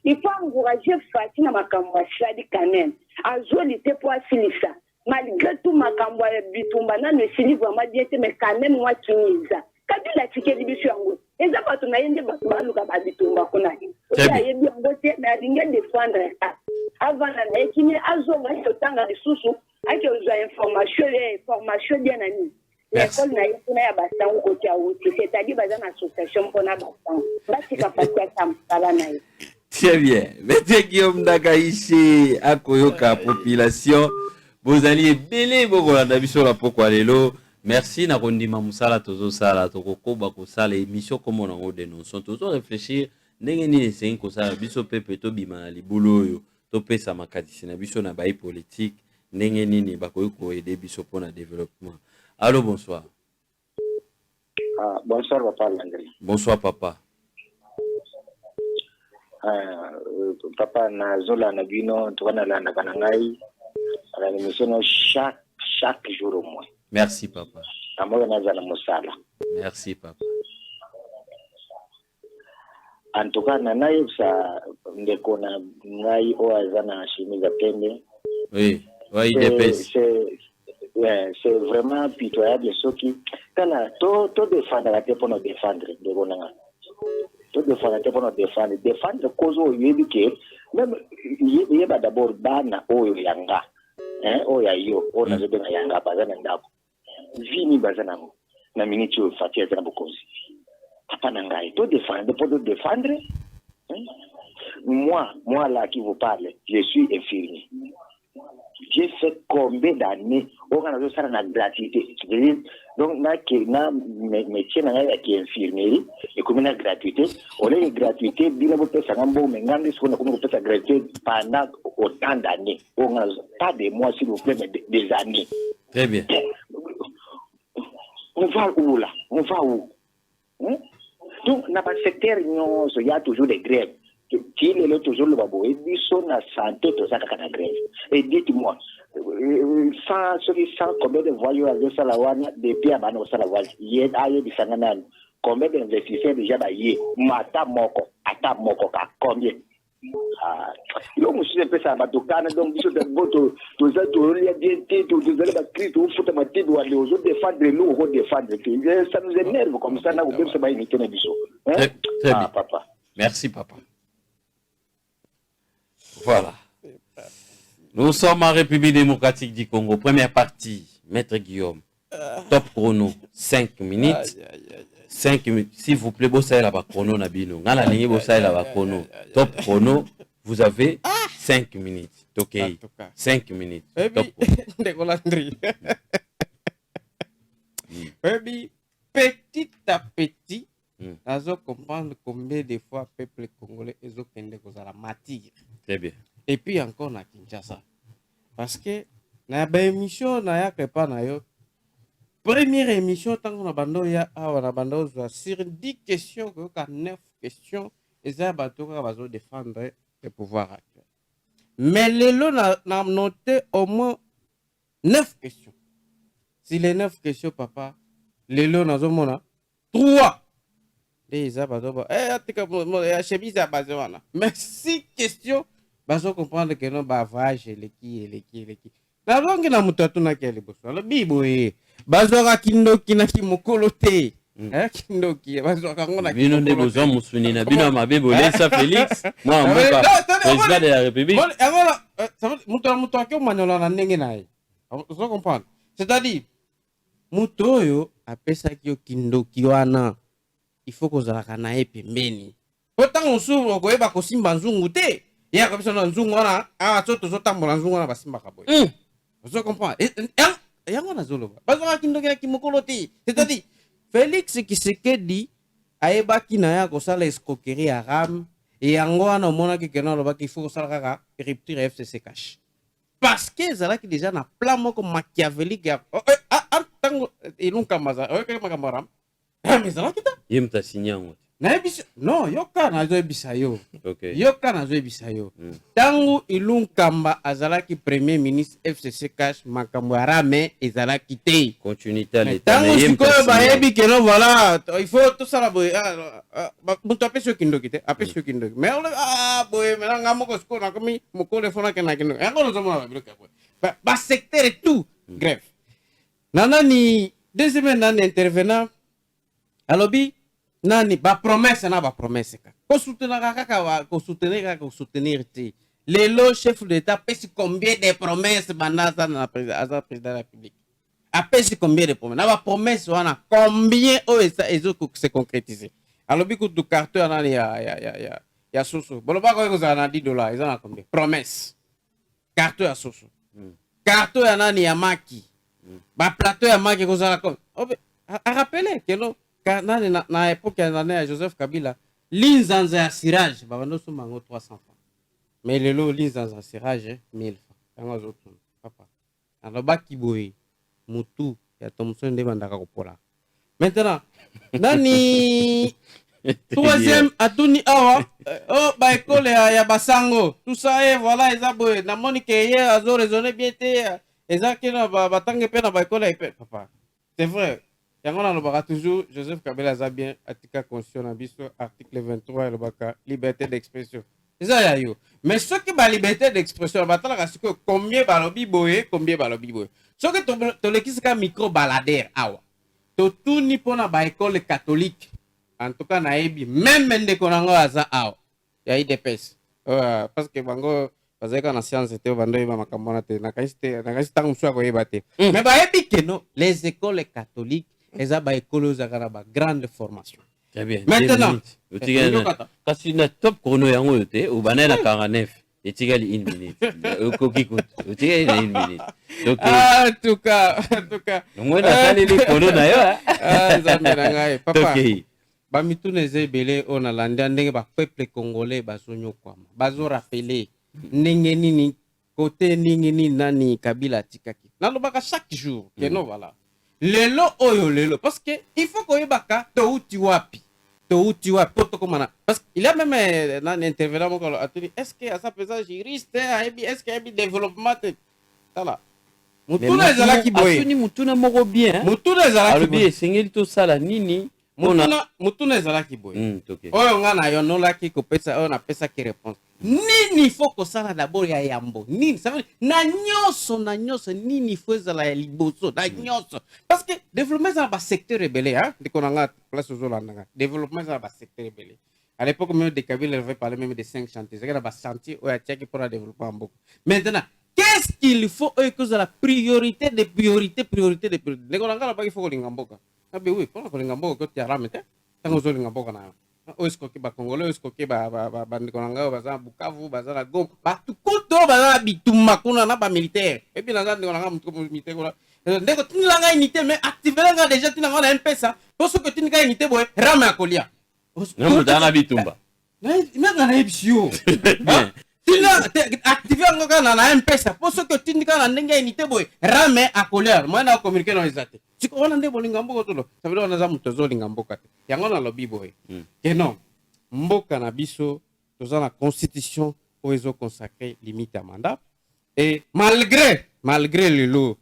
Il faut encourager Fatima Makambwa Shadi Kanen. Azoli te pour Silisa. Malgré tout Makambwa Bitumba na ne sili vraiment diete mais quand même moi Tunisa. Kabila tikeli biso yango. Eza bato na yende bato baluka ba Bitumba kuna. Ya yebi ngote na dinga défendre ça. Avant na ekini azonga totanga lisusu ake uza formation bien nani. L'école na yekuna ya basango côté à haute, c'est-à-dire bazana association pona basango. Basi kapata kamsala na ye. Très bien. Maître Guillaume Nakaïchi, Akoyoka, population. Vous alliez belé, la pourquoi lelo. Merci, Nakondima Moussala, Tozo Sala, Tokoko, Bakosala, émission comme on en dénonce. Tozo réfléchir, Nengeni, c'est un biso pepe, Tobima, les boulots, Topé, Samakati, Nabiso, Nabaï politique, Nengeni, Bakoyoko, et des biso pour le développement. Allô, bonsoir. Bonsoir, papa Landry. Bonsoir, papa. Papa na zola na bino tukana la na kanangai ala l'émission chaque jour au moins. Merci papa. Amoyo na zana musala. Merci papa. En tout cas na nayi sa ndeko na ngai o azana shimiza pembe. Oui, oui, c'est vraiment pitoyable ce qui kana to défendre la te pour nous défendre de bonanga. Tout défendre pour nous défendre cause au yébi que même yébi d'abord bana oyo yanga oya yo ona zobe na yanga bazana ndako vini bazana ngo na minute yo fatia zana bokozi papa nangai to défendre pour défendre moi là qui vous parle je suis infirmier. J'ai fait combien d'années on a besoin de gratuité. Donc na métier na qui infirmerie et comme na gratuité on a une gratuité bila bo pesa ngambo mengandi ce qu'on a comme pesa gratuité pendant autant d'années on a pas des mois s'il vous plaît mais des années. Très bien. On va où là? On va où? Donc n'a pas secteur non il y a toujours des grèves. Qui est toujours le babo et dit son santé tout ça quand grève et dites-moi sans combien de voyous avec ça la wana depuis abano ça la voile hier aye di sanganan combien d'investisseurs déjà baillés mata moko ata moko ka combien il y a un peu ça donc biso de boto to za to lia bien to za ba cri to futa matibi wa les autres défendre nous on défendre ça nous énerve comme ça na ubem ça ba imiter na biso très bien papa merci papa voilà nous sommes en République démocratique du Congo première partie maître Guillaume top chrono 5 minutes 5 minutes. S'il vous plaît, bossa la chrono nabino. Ngala lingi bossa la chrono. Top chrono, vous avez 5 minutes. OK. 5 minutes. Baby, décolandri. Baby, petit à petit, nous comprendre combien de fois le peuple congolais est au Kende kozala matière. Très bien. Et puis encore na Kinshasa. Parce que na ba émission na ya kepa na yo. Première émission, tant qu'on a bando sur 10 questions, que 9 questions, et ça va défendre le pouvoir actuel. Mais les lots n'a noté au moins 9 questions. Si les 9 questions, papa, les lots n'a 3. Mais 6 questions, vous comprendre que non, voyage, les qui. La langue na mutatu na kele boso. La bibo bazora kindoki na kimokolo te. Kindoki bazora ngona. Bino de bozo musuni na bino mabebo Lesa Félix. Moi président de la République. Agora mutu akio manyola na ndenge naye. Vous comprenez? C'est-à-dire mutu oyo apesa kio kindoki wana. Il faut kozala kana ye pembeni. Otango suru koyeba kosimba nzungu te. Ya kabisa na nzungu wana soto zotambola nzungu wana basimba kaboy. Vous comprenez? Et on a zolo. Bazora kindoki kimokolo te. C'est-à-dire Félix Tshisekedi aeba kinaya ko sala escroquerie haram et yango wana mona ki kena loba ki faut sala kaka rupture FCC cash. Parce que zala ki déjà na plan moko machiavélique ya tango ilunka maza. OK makamaram. Mais zala kita. Yemta sinyango. Non, yoka na zo ebisa yo. Okay. Yoka na zo ebisa yo. Tangu ilunkamba azalaki premier ministre FCC cash makambo arame ezalaki te. Continuité à l'état. Tangu sikoyo bayebi que non voilà, il faut tout ça la boy. Mutu apesho kindoki te, apesho kindoki. Mais boy, mais nga moko siko na komi mokole fona kana kindoki. Yango no zomona biloka boy. Ba secteur et tout, grève. Nana ni deuxième nana intervenant. Alobi nani ba promesse na ba promesse ka ko soutenir kaka ko soutenir te lelo chef d'état pesi combien de promesses banasa na président de la République a pesi combien de promesses na ba promesse wana combien ezo se concrétiser alors biku du carton nani ya soso boloba ko za na $10 ezana combien promesse carton ya soso carton ya nani ya maki ba plateau ya maki ko za ko a rappeler que non na époque ya Joseph Kabila linzanza ya sirage babando somango 300 francs mais lelo linzanza ya sirage 1000 francs yango zoto papa alobaki boye mutu ya Thomson nde bandaka kopola maintenant nani troisième atuni awa ba école ya basango tout ça et voilà eza boye na monique hier azo raisonner bien te eza kena batange pe na ba école papa c'est vrai. Yango na lobaka toujours Joseph Kabila aza bien atika constitution na biso article 23 lobaka liberté d'expression. Eza ya yo. Mais ce qui ba liberté d'expression batalaka siko combien balobi boye. Ce que to lekisika micro baladère awa. To tuni pona ba école catholique. En tout cas na ebi même ndeko nango aza awa. Ya IDPS. Parce que bango bazaka na science te bando yeba makambo na te na kasi tangu swa ko yeba te. Mais ba ebi que non les écoles catholiques eza ba école za ba grande formation. Très bien. Maintenant, kasi na top chrono yango yote ou banana 49 etigali 1 minute. Kokikut. Etigali 1 minute. Donc en tout cas. Moi na sali li chrono na yo. Zamera ngai papa. Ba mitune zebele on alanda ndenge ba peuple congolais bazonyo kwama. Bazo rappeler ndenge nini côté ndenge nini nani Kabila tikaki. Na lobaka chaque jour que non voilà. Lelo oyo lelo parce que il faut que yebaka touti wapi poto komana parce qu'il y a même un intervenant mon ateli est-ce que à sa présence juriste est-ce qu'il y a développement voilà mutuna ezala ki boye asuni mutuna moko bien mutuna ezala ki boye sengeli to sala nini mutuna ezalaki boye oyo nga na yo nolaki kopesa oyo napesa ki réponse nini faut kosala d'abord ya yambo nini ça veut na nyonso nini faut ezala ya liboso na nyonso parce que développement ezala basecteur ebele ndeko na nga place ozolandanga développement ezala basecteur ebele à l'époque même de Kabila avait parlé même de 5 chantiers c'est que na chantier oyo atiaki pour le développement mboka maintenant qu'est-ce qu'il faut oyo kozala priorité de priorité ndeko na nga na baki faut kolinga mboka abe oui pour kolinga mboka ko tiarame te tango zolinga mboka na yo oeskoki bakongole oeskoki bandeko na ngai baza na bukavu baza na goma bato kutu baza na bitumba kuna na bamilitaire epi naza ndeko na ngai motu militaire kuna ndeko tindila ngai unité mais activela ngai déjà tina ngai na mpesa po soki otindi ngai unité boye rame ya kolia namoza na bitumba nanga na yebisi yo active yango kaka na mpesa po soki otindi kaka na ndenge ya unité boye rame ya kolia moye na communiqué na eza te siko wana nde bolinga mboka tolo ça veut dire wana za moto azolinga mboka te yango nalobi boye ke non mboka na biso toza na constitution oyo ezoconsacre limite ya mandat et malgré lelo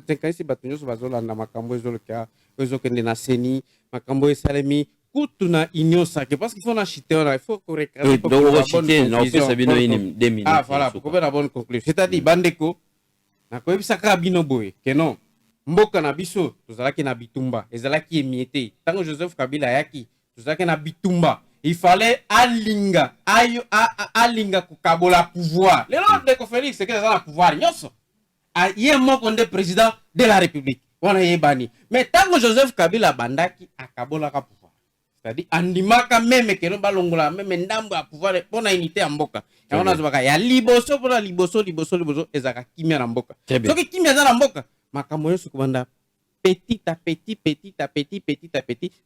tekanisi bato nyonso bazolanda makambo ezolokea oyo ezokende na seni makambo esalemi kutu na union sacré parce qu'il faut na chiter on il faut correcter voilà pour que la bonne conclusion c'est-à-dire bandeko na koyebisa kaka bino boye ke non mboka na biso tozalaki na bitumba ezalaki emiete tango Joseph Kabila ayaki tozalaki na bitumba il fallait alinga kokabola pouvoir lelo ndeko Félix c'est que ça na pouvoir nyonso ye moko nde président de la république wana yebani mais tango Joseph Kabila bandaki akabolaka pouvoir c'est-à-dire andimaka meme keno balongola meme ndambo ya pouvoir pona unité ya mboka yango nazobaka ya liboso pona liboso ezaka kimia na mboka soki kimia za na mboka makambo nyonso kobanda petit à petit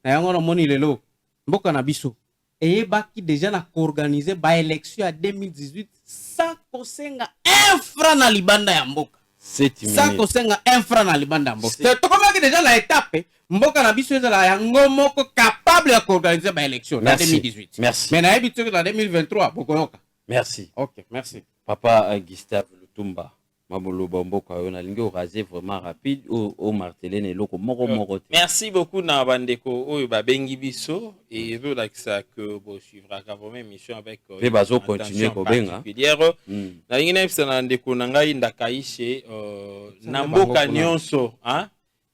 na yango namoni lelo mboka na biso eyebaki déjà na koorganize baélection ya 2018 sans kosenga un franc na libanda ya mboka sans kosenga un franc na libanda ya mboka tokomaki déjà na étape mboka na biso ezala yango moko capable ya koorganize baélection na 2018 mais nayebi soki na 2023 bokoyoka merci ok merci papa Gustave Lutumba maboloba mboka yo nalingi oraser vraiment rapide au martelene eloko moko merci beaucoup na bandeko oyo babengi biso et ezolakisa que bo suivra vraiment émission avec pe bazo continuer kobenga nalingi na na ndeko na ngai ndakaishe na mboka nyonso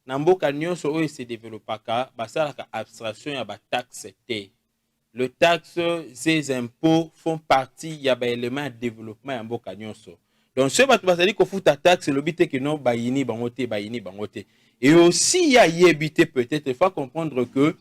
na mboka nyonso oyo se développaka basalaka abstraction ya bataxe te le taxe ces impôts font partie ya baélément ya développement ya mboka nyonso. Donc, ce bateau basali ko futa taxe, le but est que non bayini bangote. Et aussi, il y a yébité peut-être, il faut comprendre que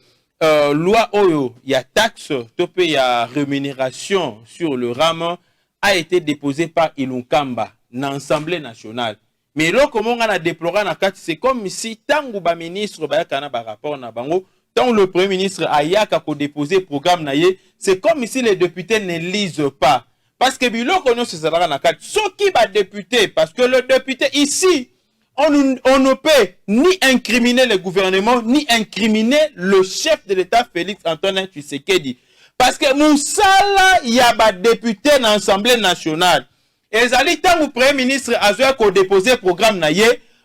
loi oyo, il y a taxe, il y a rémunération sur le RAM a été déposée par Ilunkamba dans l'Assemblée nationale. Mais là, comment on a déploré na carte, c'est comme si tango ba ministre ba kana ba rapport na bango, tant le premier ministre ayaka ko déposer programme na ye, c'est comme si les députés ne lisent pas. Parce que bilo kono se sera na carte, ce qui va député, parce que le député ici, on ne peut ni incriminer le gouvernement, ni incriminer le chef de l'État Félix Antoine Tshisekedi. Parce que Moussala, il y a des députés dans l'Assemblée nationale. Et Zali, tant le Premier ministre a déposé le programme,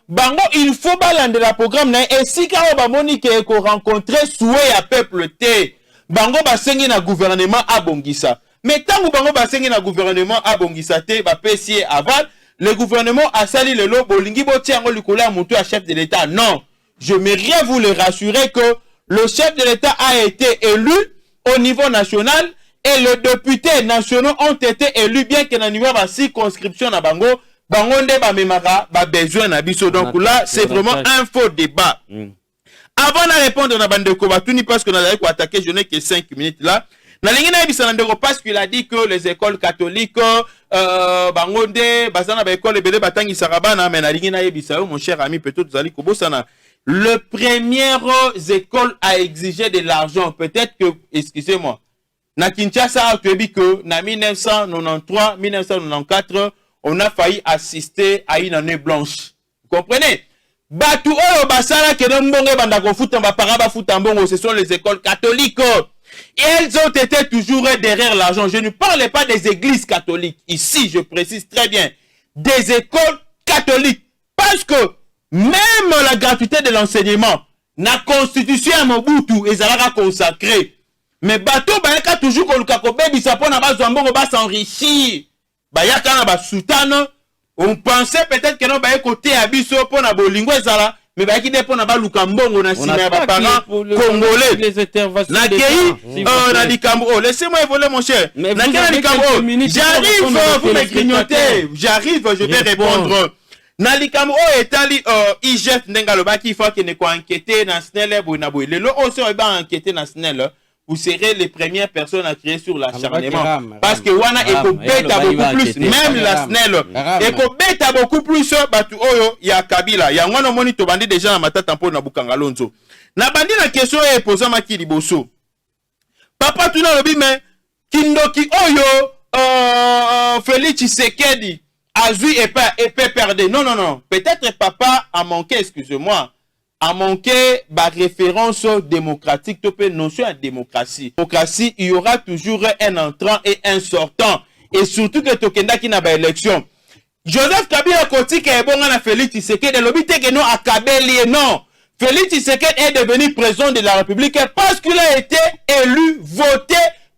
bango, il faut balander le programme, et si quand on rencontrer souhait à peuple T, bango basengi na gouvernement à Bongissa. Mais tant que bango basengi na gouvernement à Bongissa T, ba PCA aval, le gouvernement a sali le lobo, lingi bo tiango likola mutu à chef de l'État. Non, je m'aimerais vous le rassurer que le chef de l'État a été élu au niveau national et les députés nationaux ont été élus bien que dans le niveau de la circonscription na bango, bango nde ba memara ba besoin na biso. Donc là, c'est vraiment un faux débat. Avant de répondre na bande ko batuni parce que on a attaqué, je n'ai que 5 minutes là. Parce qu'il a dit que les écoles catholiques, bangonde, bazana ba école ebele batangi sarabana, mais na yebisa mon cher ami, peut-être vous allez kobosana. Le première école a exigé de l'argent, peut-être que, excusez-moi, na Kinshasa a dit que na 1993, 1994, on a failli assister à une année blanche. Vous comprenez? Batu oyo basala ke mbongo banda ko futa ba paraba futa mbongo, ce sont les écoles catholiques. Et elles ont été toujours derrière l'argent. Je ne parle pas des églises catholiques. Ici, je précise très bien. Des écoles catholiques. Parce que même la gratuité de l'enseignement, na constitution ya Mobutu ezalaka consacré. Mais bateau bayaka toujours koluka kobebisa pona bazwa mbongo ba s'enrichir. Bayaka na ba soutane. On pensait peut-être que non baye côté abiso pona bolingo ezala. Mais bayaki de pona ba luka mbongo na sima ya ba parents congolais. Les interventions. Na kei na likambo. Oh, laissez-moi évoluer mon cher. Na kei na likambo. J'arrive, vous me grignotez. J'arrive, je vais répondre. Na likambo etali IGF ndenga lobaki il faut que ne ko enquêter na SNEL boina boy. Le aussi ba enquêter na SNEL. Vous serez les premières personnes à crier sur l'acharnement. Parce que wana ekobeta beaucoup plus, même la SNEL. Ekobeta beaucoup plus, batu oyo ya Kabila. Ya ngwana moni to bandi déjà na matata mpo na Bukanga Lonzo. Na bandi na question e posa maki liboso. Papa tuna lobi me kindoki oyo Félix Tshisekedi azui et peut perdre. Non, non, non. Peut-être papa a manqué, excusez-moi, a manqué la référence démocratique, notion de démocratie. Démocratie, il y aura toujours un entrant et un sortant. Et surtout que Tokenda qui n'a pas élection. Joseph Kabila Koti qui est bon à Félix Tshisekedi, le but est que non à Kabeli, non. Félix Tshisekedi est devenu président de la République parce qu'il a été élu, voté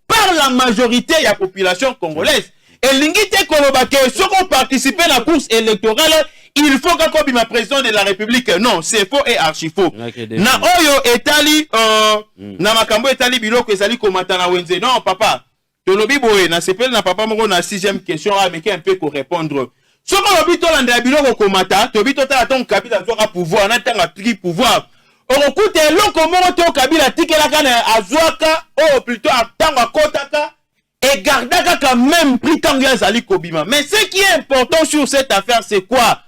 par la majorité de la population congolaise. Et l'ingité Kolobake, ceux qui ont participé à la course électorale, il faut qu'on soit président de la République. Non, c'est faux et archi faux. Na oyo etali, na makambo etali biloko ezali komata na wenze. Non, papa. Tolobi boye, na sepel na papa moko na 6e question, mais qui un peu ko répondre. Ce qu'on obi to landa biloko komata, tobi to ta ton Kabila zoka pouvoir, na tanga tri pouvoir. Orokute loko moko to Kabila tikela kana azwaka, oh plutôt atanga kotaka. Et gardaka quand même pris Tangia Zali Kobima. Mais ce qui est important sur cette affaire, c'est quoi?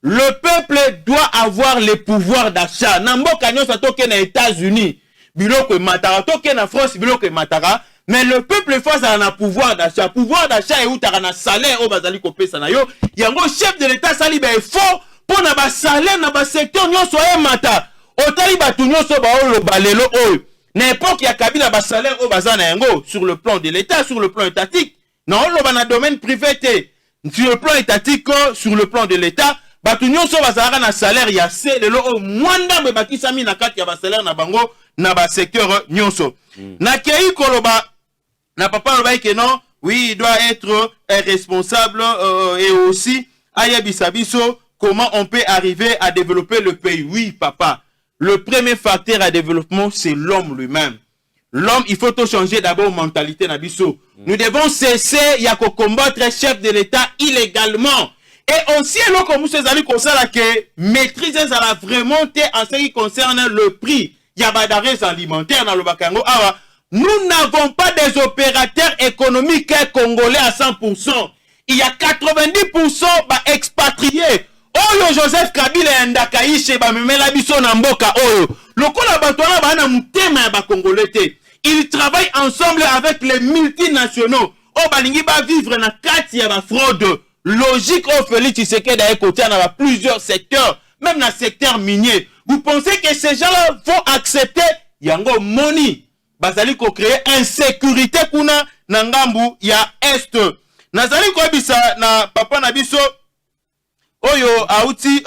Le peuple doit avoir les pouvoirs d'achat. Nambo Kanyo sa toke na États-Unis, biloko matara, toke na France, biloko matara. Mais le peuple face à un pouvoir d'achat. Pouvoir d'achat et où t'as un salaire au bazali kopé sanayo. Yango chef de l'État sali ben fort pour na ba salaire na ba secteur nyon soye mata. Otali ba tunyo so ba o lo balelo o. N'importe qui a Kabila ba salaire au bazana yango sur le plan de l'État, sur le plan étatique. Non, le ban domaine privé sur le plan étatique, sur le plan de l'État. Batunyo so bazara na salaire ya se le lo mwanda be bakisami na kati ya ba salaire na bango na ba secteur nyonso. Na kei koloba na papa loba que non, oui, il doit être responsable et aussi ayebisa biso comment on peut arriver à développer le pays. Oui, papa. Le premier facteur à développement, c'est l'homme lui-même. L'homme, il faut tout changer d'abord mentalité nabiso. Nous devons cesser, il y a qu'à combattre les chefs de l'État illégalement. Et aussi, comme vous savez, que maîtriser ça vraiment en ce qui concerne le prix. Il y a des denrées alimentaires dans le Bakango. Nous n'avons pas des opérateurs économiques congolais à 100%. Il y a 90% expatriés. Oyo Joseph Kabila ndakaishe ba memela biso na mboka oyo. Lokola batwana ba na mutema ba congolais. Ils travaillent ensemble avec les multinationaux. O balingi ba vivre na kati ya ba fraude. Logique au Félix Tshisekedi à côté dans plusieurs secteurs, même dans le secteur minier. Vous pensez que ces gens-là vont accepter yango money? Bazali ko créer insécurité kuna na ngambu ya est. Nazali ko bisa na papa na biso oyo auti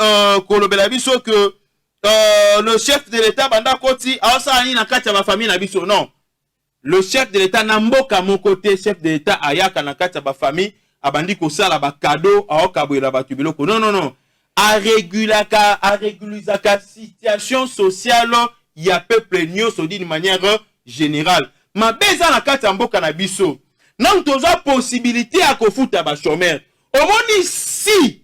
kolobela biso que le chef de l'État banda koti aosa ni na kati ya ba famille na biso. Non. Le chef de l'État na mboka mon côté chef de l'État ayaka na kati ya ba famille abandi ko sala ba cadeau aokabwela ba tubiloko. Non non non. A régulizaka situation sociale ya peuple nyonso d'une manière générale. Ma beza na kati ya mboka na biso. Non toza possibilité à kofuta ba chômeur. Omoni si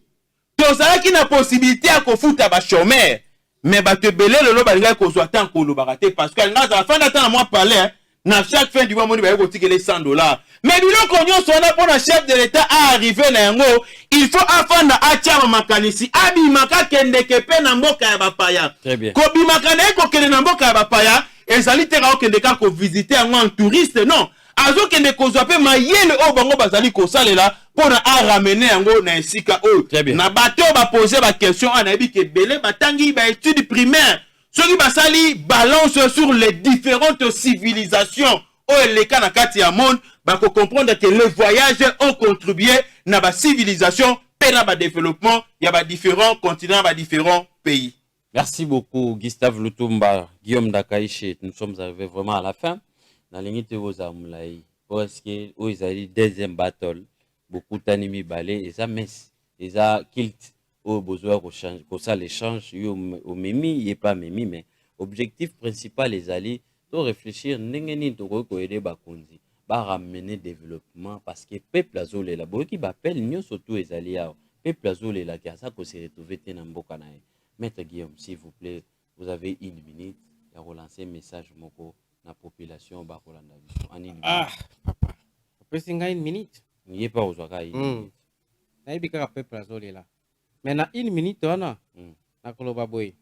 tozala ki na possibilité à kofuta ba chômeur. Mais ba te belé le lo balinga ko zwa tant ko lo barate parce que na za fin d'attendre moi parler na chaque fin du mois moni ba ko tikele $100. Mais biloko nyonso na pour na chef de l'État à arriver na yango, il faut afanda acha makanisi abi maka kende kepe na mboka ya bapaya. Ko bimaka na ko kende na mboka ya bapaya, ezali te ka kende ka ko visiter en touriste non. Azo kende ko zwape mayele o bango bazali ko salela pour na ramener yango na esika o. Na bato ba poser ba question anabi ke belé batangi ba études primaires. Ceux qui basali balance sur les différentes civilisations au les cas na kati ya monde ba ko comprendre que les voyages ont contribué na ba civilisation pe na ba développement ya ba différents continents ba différents pays. Merci beaucoup, Gustave Lutumba, Guillaume Dakaïche. Nous sommes arrivés vraiment à la fin. Dans les minutes aux Amoulaï, parce que où ils allaient deuxième battle, beaucoup d'animés balais, et ça mess, et ça kilt au besoin qu'on change, qu'on ça l'échange, au mimi, il est pas mimi, mais objectif principal les alliés, de réfléchir, n'engeni to ko aider bakonzi, ba ramener développement parce que peuple azolé la boki bapel nyo surtout les alliés, peuple azolé la qui a ça qu'on s'est retrouvé dans Mbokanaï. Maître Guillaume, s'il vous plaît, vous avez une minute, et relancer un message moko. La population ba Rolanda en une minute. Ah, papa. Après, c'est une minute. Il n'y a pas aux oreilles. Une minute. Na ibi kaka peuple azoli là. Mais na une minute wana. Na koloba boy.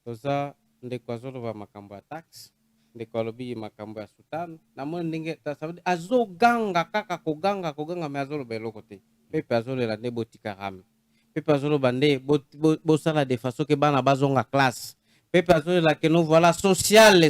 Toza ndeko azoloba makambo ya tax, ndeko alobi makambo ya sultan. Na mona ndenge tasabudi azoganga kaka koganga me azoloba eloko te. Peuple azoli là ne botika rame. Peuple azoloba nde bosala de façon ke bana bazonga classe. Pepe azoli la que nous voilà social,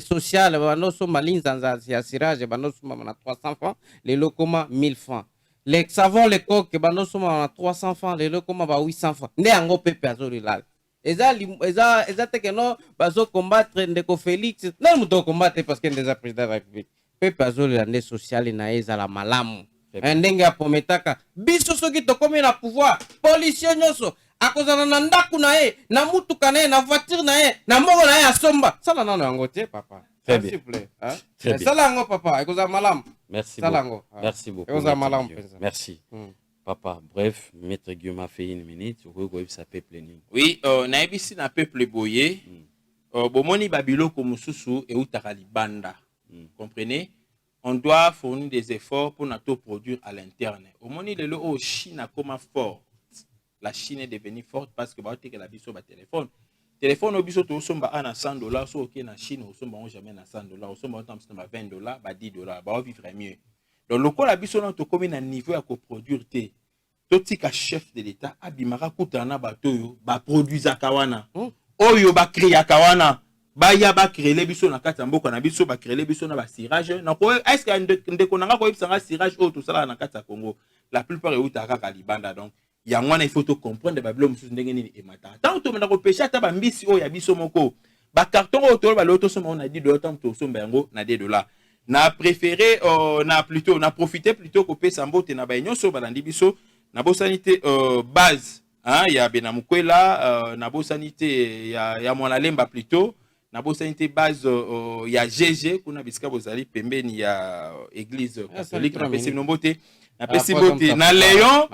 bano soma linzanza ya sirage, bano soma na 300 francs, les locoma 1000 francs. Les savons les coques, bano soma na 300 francs, les locoma ba 800 francs. Ne ango pepe azoli la. Eza te que no bazo combattre ndeko Félix, non muto combattre parce que ndeza président de la République. Pepe azoli la ne social na eza la malamu. Ndenge ya pometaka, biso soki tokomi na pouvoir, policier nyoso akozana na ndaku na ye, na mutuka na ye, na voiture na ye, na mbongo na ye asomba. Sala nano yango te papa. Très bien. S'il vous plaît, hein? Très bien. Sala yango papa, ekozala malamu. Merci Sala beaucoup. yango. Merci beaucoup. Ekozala Maître malamu Guillaume. penza. Merci. Papa, bref, Maître Guillaume a fait une minute. Ça peuple ni. Oui, naibisi na peuple boye. Bomoni babilo komususu et utaka libanda. Comprenez? On doit fournir des efforts pour nous produire à l'interne. Au moment où Chine a comme fort, la Chine est devenue forte parce que la biso ba téléphone. Téléphone au biso to somba à $100, so ok na Chine au somba jamais na $100, au somba autant $20, ba $10, ba vivre mieux. Donc le la biso na to comme na niveau à coproduire té. Totika chef de l'État abimara kutana batoyo ba produisa kawana. Oyo ba créer kawana. Baya ba créer les biso na kati mboka na biso ba créer les biso na ba cirage na ko est-ce que ndeko nanga ko ibsanga cirage o tout ça na kati ya Congo la plupart est utaka kalibanda donc ya ngwana il faut to comprendre ba bilo musu ndenge nini emata tant to mena ko pêcher ta ba mbisi o ya biso moko ba carton o to ba loto so on a dit de autant to so mbango na $2 na préféré na plutôt na profiter plutôt ko pesa mbote na ba nyonso ba landi biso na bo sanité base hein ya benamukwela na bo sanité ya mwana lemba plutôt na bo sanité base ya GG kuna bisika bozali pembeni ya église catholique na pesi nombote na pesi bote na Léon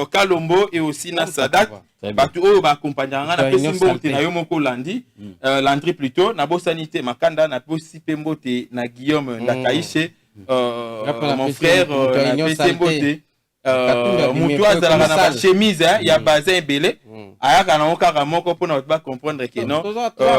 Kalombo et aussi na Sadat batu oyo ba accompagnanga na pesi mbote na yo moko landi Landry plutôt na bo sanité makanda na pesi pembote na Guillaume Ndakaïche mon frère na pesi mbote mutu azalaka na ba chemise ya bazin ebele ayaka nango kaka moko mpona ba comprendre que non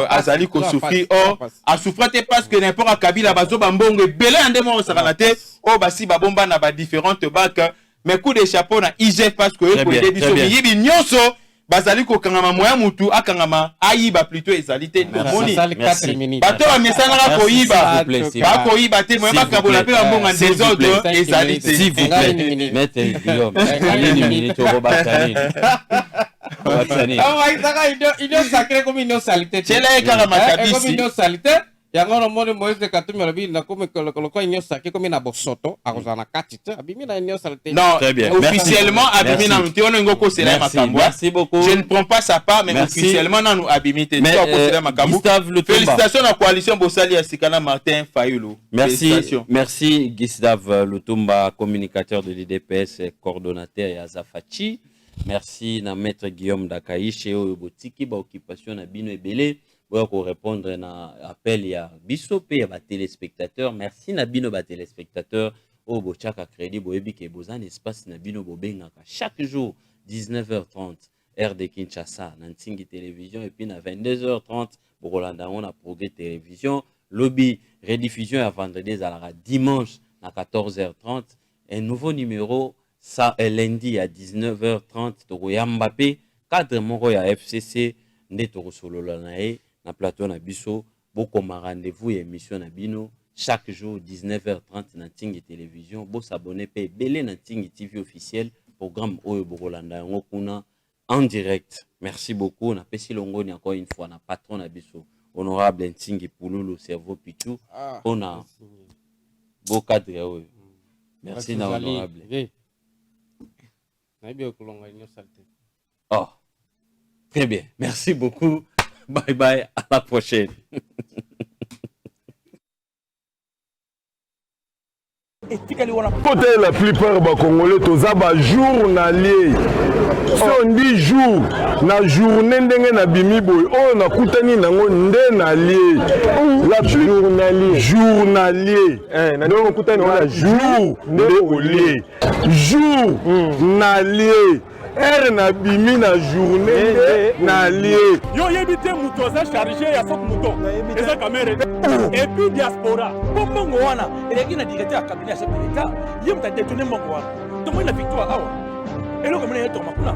azali kosouffrir or asouffra te parce que n'importe kabila bazoba mbongo ebele ande moko osakana te oyo basi babomba na ba différentes bacs mais coup de chapeau na IGF parce que okoyede biso miyibi nyonso bazali kokangama moya mutu akangama ayiba plutôt ezali te omoni bato bamesanaka koyiba bakoyiba te moya bakabola mpe bambonga désordre ezali te s'il vous plaît Maître Guillaume une minute okobatani Union sacrée comme union salité. C'est là kaka makabisi. Comme union salité. Yango no mone Moïse de Katumbi lobi na comme koloko union sacrée comme na bosoto akozana katite abimi na union salité. Non, officiellement abimi na mtiona ngoko c'est là makambo. Merci beaucoup. Je ne prends pas sa part mais officiellement na nous abimi te. Félicitations à la coalition Bossali ya Sikana Martin Fayulu. Merci Gustave Lutumba, communicateur de l'IDPS et coordonnateur ya Zafachi. Merci na Maître Guillaume Dakaïche oyo botiki ba occupation na bino ebele pour répondre na appel ya biso pe ya ba téléspectateurs. Merci na bino ba téléspectateurs oyo bochaka crédit boyebi ke bozana espace na bino bobengaka chaque jour 19h30 heure de Kinshasa na Ntingi télévision et puis na 22h30 bokolanda on a Progrès télévision lobby rediffusion à vendredi à la dimanche à 14h30 un nouveau numéro ça est lundi à 19h30 Togoya Mbappé cadre moko ya FCC nde tokosolola nae na plateau na biso bokoma rendez-vous et émission na bino chaque jour 19h30 na Ntingi télévision bo s'abonner pe belé na Ntingi TV officiel programme oyo bokolanda yango kuna en direct. Merci beaucoup. On a passé l'ongoni encore une fois. On a patron Abisso. Honorable Ntingi Pouloulou, cerveau Pichou. On a beau cadre. Merci, honorable. Oh, très bien. Merci beaucoup. Bye bye. À la prochaine. Côté la plupart des Congolais, tous les journaliers. Si on dit jour, na journée ndenge na bimi boy, oh na kutani nango nde na lié. La journalier. Donc kutani na jour nde olé. Jour na lié. Er na bimi na journée na lié. Yo yebite muto za chargé ya sok muto. Eza kamera. Et puis diaspora. Bongo wana, eleki na directeur ya cabinet chef de l'État, yemta détourner mbongo wana. Tomo la victoire awa. Et le comme on est tombé là.